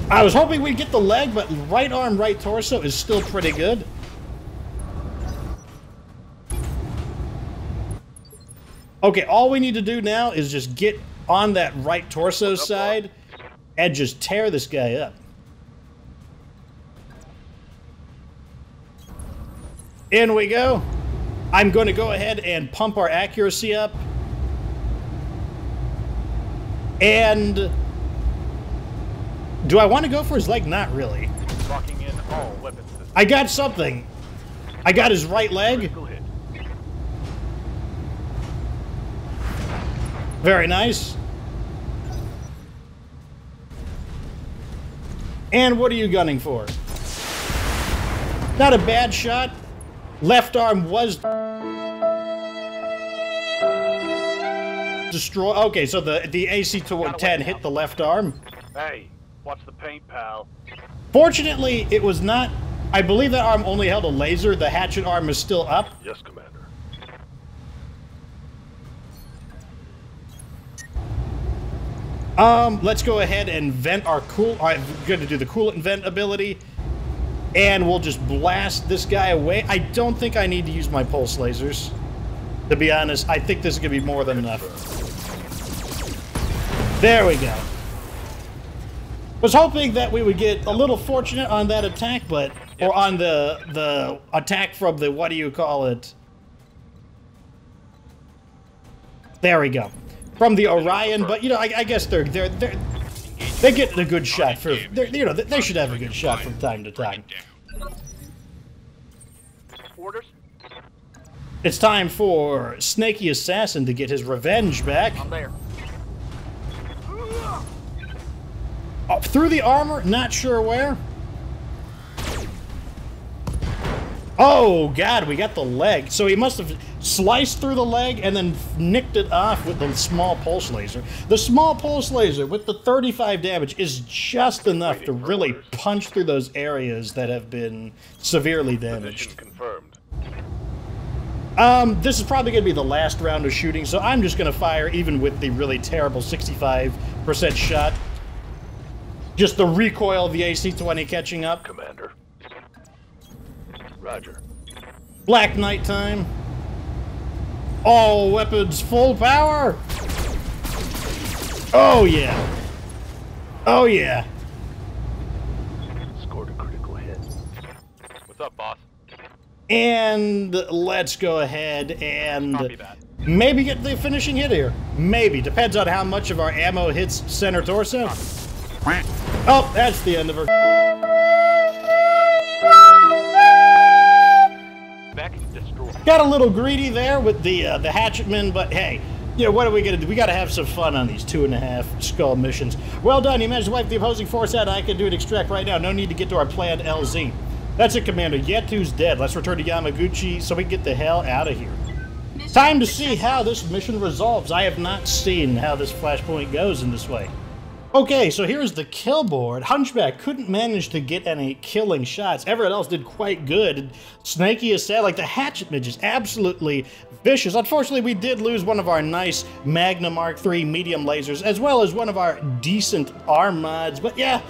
I was hoping we'd get the leg, but right arm, right torso is still pretty good. Okay, all we need to do now is just get on that right torso side and just tear this guy up. In we go. I'm going to go ahead and pump our accuracy up. And do I want to go for his leg? Not really. Locking in all weapon systems. I got something. I got his right leg. Critical hit. Very nice. And what are you gunning for? Not a bad shot. Left arm was destroyed. Okay, so the AC-10 hit the left arm. Hey, watch the paint, pal. Fortunately, it was not. I believe that arm only held a laser. The hatchet arm is still up. Yes, Commander. Let's go ahead and vent our I'm going to do the coolant vent ability. And we'll just blast this guy away. I don't think I need to use my pulse lasers. To be honest, I think this is going to be more than enough. There we go. Was hoping that we would get a little fortunate on that attack, but... Or on the attack from the... What do you call it? There we go. From the Orion, but, you know, I guess they get a good shot for... You know, they should have a good shot from time to time. Orders? It's time for Snaky Assassin to get his revenge back. I'm there. Oh, through the armor, not sure where. Oh, God, we got the leg. So he must have sliced through the leg and then nicked it off with the small pulse laser. The small pulse laser with the 35 damage is just enough to really punch through those areas that have been severely damaged. Position confirmed. This is probably going to be the last round of shooting, so I'm just going to fire even with the really terrible 65% shot. Just the recoil of the AC-20 catching up. Commander. Roger. Black Knight time. All weapons full power. Oh, yeah. Oh, yeah. Scored a critical hit. What's up, boss? And let's go ahead and Copy that. maybe get the finishing hit here. Maybe. Depends on how much of our ammo hits center torso. Oh, that's the end of her. Back destroyed. Got a little greedy there with the hatchetman, but hey, you know, what are we gonna do? We gotta have some fun on these 2.5 skull missions. Well done, you managed to wipe the opposing force out. I can do an extract right now. No need to get to our planned LZ. That's it, Commander. Yetu's dead. Let's return to Yamaguchi so we can get the hell out of here. Time to see how this mission resolves. I have not seen how this Flashpoint goes in this way. Okay, so here's the kill board. Hunchback couldn't manage to get any killing shots. Everyone else did quite good. Snaky is sad. Like, the hatchet midge is absolutely vicious. Unfortunately, we did lose one of our nice Magna Mark III medium lasers, as well as one of our decent arm mods. But yeah,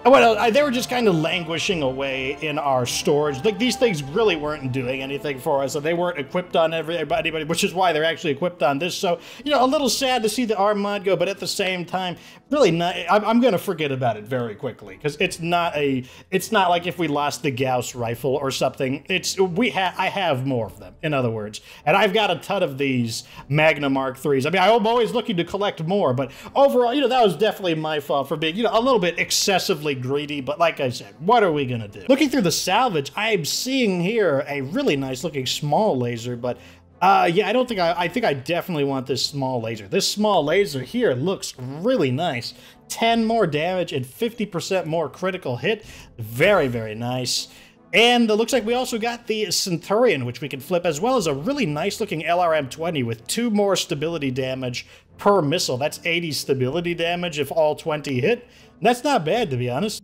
well, they were just kind of languishing away in our storage. Like, these things really weren't doing anything for us, so they weren't equipped on everybody, which is why they're actually equipped on this. So, you know, a little sad to see the arm mod go, but at the same time, really not. I'm going to forget about it very quickly, because it's not like if we lost the Gauss rifle or something. I have more of them, in other words, and I've got a ton of these Magna Mark IIIs. I mean, I'm always looking to collect more, but overall, you know, that was definitely my fault for being, you know, a little bit excessively greedy, but like I said, what are we gonna do? Looking through the salvage, I'm seeing here a really nice looking small laser, but yeah, I think I definitely want this small laser. This small laser here looks really nice. 10 more damage and 50% more critical hit. Very, very nice. And it looks like we also got the Centurion, which we can flip, as well as a really nice looking LRM-20 with 2 more stability damage per missile. That's 80 stability damage if all 20 hit. That's not bad, to be honest.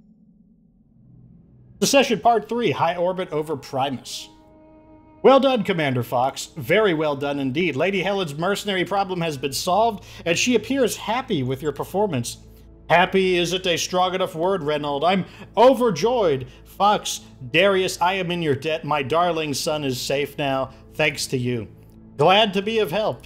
Secession Part 3, High Orbit over Primus. Well done, Commander Fox. Very well done indeed. Lady Helen's mercenary problem has been solved, and she appears happy with your performance. Happy isn't a strong enough word, Reynold. I'm overjoyed. Fox, Darius, I am in your debt. My darling son is safe now, thanks to you. Glad to be of help.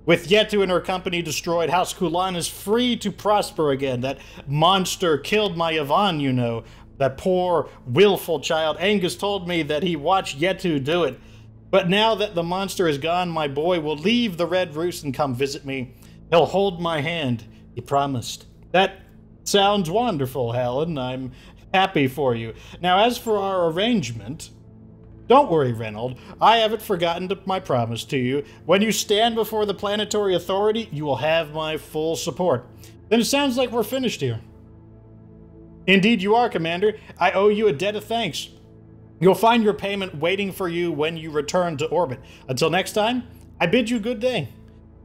With Yetu and her company destroyed, House Kulan is free to prosper again. That monster killed my Yvonne, you know. That poor, willful child. Angus told me that he watched Yetu do it. But now that the monster is gone, my boy will leave the Red Roost and come visit me. He'll hold my hand. He promised. That sounds wonderful, Helen. I'm happy for you. Now, as for our arrangement, don't worry, Reynold. I haven't forgotten my promise to you. When you stand before the Planetary Authority, you will have my full support. Then it sounds like we're finished here. Indeed you are, Commander. I owe you a debt of thanks. You'll find your payment waiting for you when you return to orbit. Until next time, I bid you good day.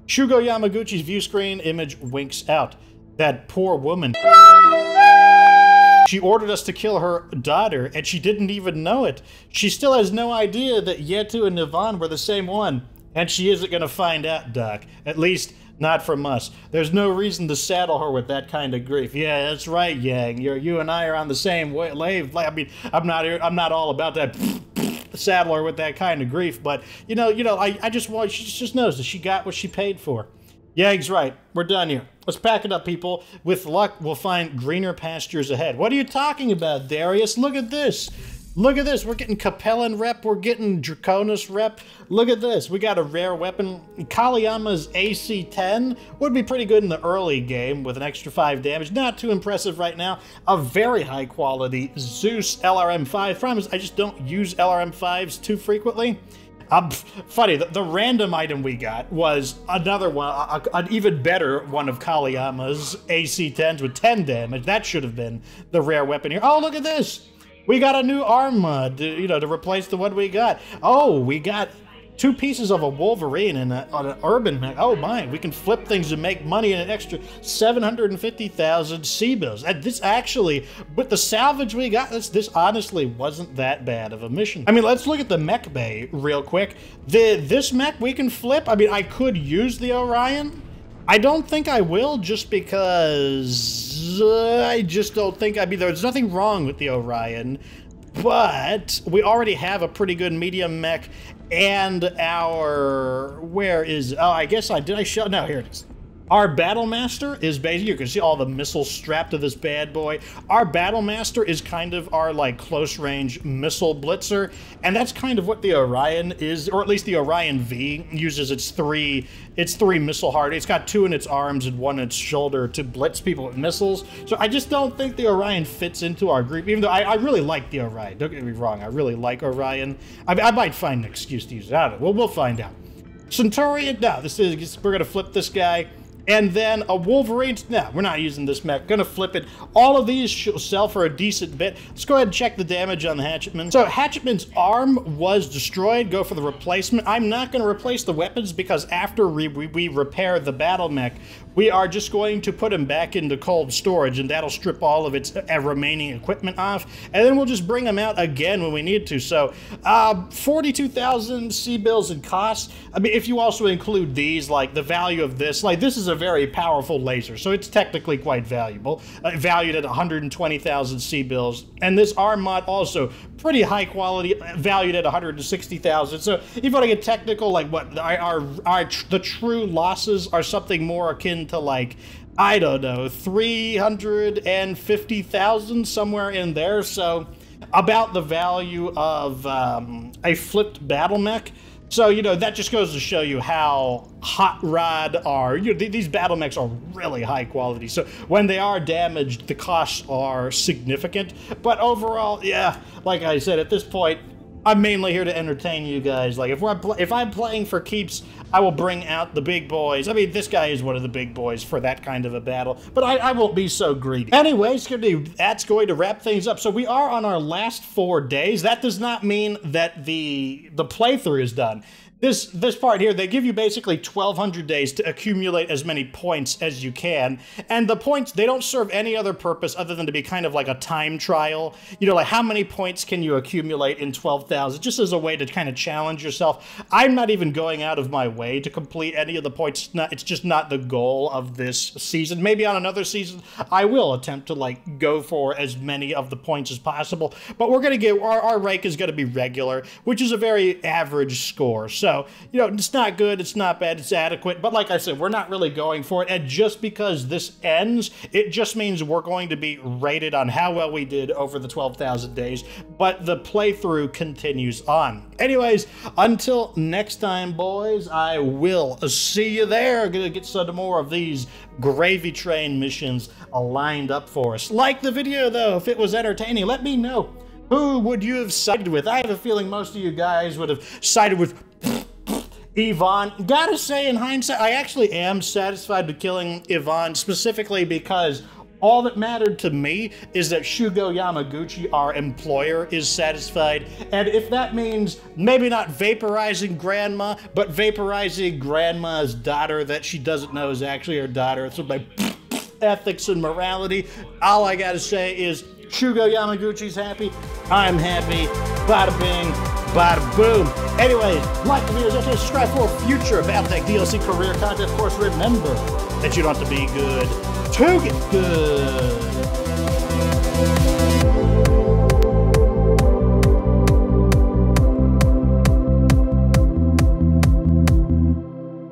Shugo Yamaguchi's view screen image winks out. That poor woman. She ordered us to kill her daughter, and she didn't even know it. She still has no idea that Yetu and Nivan were the same one. And she isn't going to find out, Doc. At least, not from us. There's no reason to saddle her with that kind of grief. Yeah, that's right, Yang. You and I are on the same wave. I mean, I'm not all about that saddle her with that kind of grief, but I just want. She just knows that she got what she paid for. Yang's right. We're done here. Let's pack it up, people. With luck, we'll find greener pastures ahead. What are you talking about, Darius? Look at this. Look at this. We're getting Capellan rep. We're getting Draconis rep. Look at this. We got a rare weapon. Kaliyama's AC-10 would be pretty good in the early game with an extra 5 damage. Not too impressive right now. A very high quality Zeus LRM-5. Promise, I just don't use LRM-5s too frequently. Funny, the random item we got was another one, an even better one of Kaliyama's AC-10s with 10 damage. That should have been the rare weapon here. Oh, look at this! We got a new arm mod, to replace the one we got. Oh, we got 2 pieces of a Wolverine and an Urban Mech. Oh my, we can flip things and make money in an extra 750,000 C-bills. And this actually, with the salvage we got, this honestly wasn't that bad of a mission. I mean, let's look at the mech bay real quick. This mech we can flip. I mean, I could use the Orion. I don't think I will, just because I just don't think, there's nothing wrong with the Orion, but we already have a pretty good medium mech, and where is, oh, I guess did I show, no, here it is. Our Battlemaster is basically, you can see all the missiles strapped to this bad boy. Our Battlemaster is kind of our, close-range missile blitzer, and that's kind of what the Orion is, or at least the Orion V uses its three missile hard. It's got 2 in its arms and 1 in its shoulder to blitz people with missiles. So I just don't think the Orion fits into our group, even though I really like the Orion. Don't get me wrong, I really like Orion. I might find an excuse to use it. I don't know. We'll find out. Centurion, no, we're going to flip this guy. And then a Wolverine, no, we're not using this mech. Gonna flip it. All of these sell for a decent bit. Let's go ahead and check the damage on the Hatchetman. So Hatchetman's arm was destroyed. Go for the replacement. I'm not gonna replace the weapons because after we repair the battle mech, we are just going to put him back into cold storage, and that'll strip all of its remaining equipment off, and then we'll just bring him out again when we need to. So 42,000 C-bills in costs. I mean, if you also include these, the value of this, this is a very powerful laser, so it's technically quite valuable, valued at 120,000 C-bills. And this arm mod also pretty high quality, valued at 160,000. So if you want to get technical, the true losses are something more akin to I don't know, 350,000, somewhere in there. So about the value of a flipped battle mech. So, that just goes to show you how Hot Rod are, these battle mechs are really high quality. So when they are damaged, the costs are significant. But overall, yeah, like I said, at this point, I'm mainly here to entertain you guys. If I'm playing for keeps, I will bring out the big boys. I mean, this guy is one of the big boys for that kind of a battle, but I won't be so greedy. Anyways, that's going to wrap things up. So we are on our last 4 days. That does not mean that the playthrough is done. This part here, they give you basically 1,200 days to accumulate as many points as you can, and the points, they don't serve any other purpose other than to be kind of like a time trial. How many points can you accumulate in 12,000, just as a way to kind of challenge yourself. I'm not even going out of my way to complete any of the points. It's just not the goal of this season. Maybe on another season, I will attempt to go for as many of the points as possible, but we're going to get, our rank is going to be regular, which is a very average score. So So, you know, it's not good, it's not bad, it's adequate. But like I said, we're not really going for it. And just because this ends, it just means we're going to be rated on how well we did over the 12,000 days. But the playthrough continues on. Anyways, until next time, boys, I will see you there. Gonna get some more of these gravy train missions lined up for us. Like the video, though, if it was entertaining. Let me know. Who would you have sided with? I have a feeling most of you guys would have sided with Yvonne. Gotta say, in hindsight, I actually am satisfied with killing Yvonne, specifically because all that mattered to me is that Shugo Yamaguchi, our employer, is satisfied. And if that means maybe not vaporizing Grandma, but vaporizing Grandma's daughter that she doesn't know is actually her daughter, it's my ethics and morality, all I gotta say is Shugo Yamaguchi's happy, I'm happy, bada bing, bada boom. Anyways, like the videos, subscribe for future BattleTech DLC career content. Of course, remember that you don't have to be good to get good.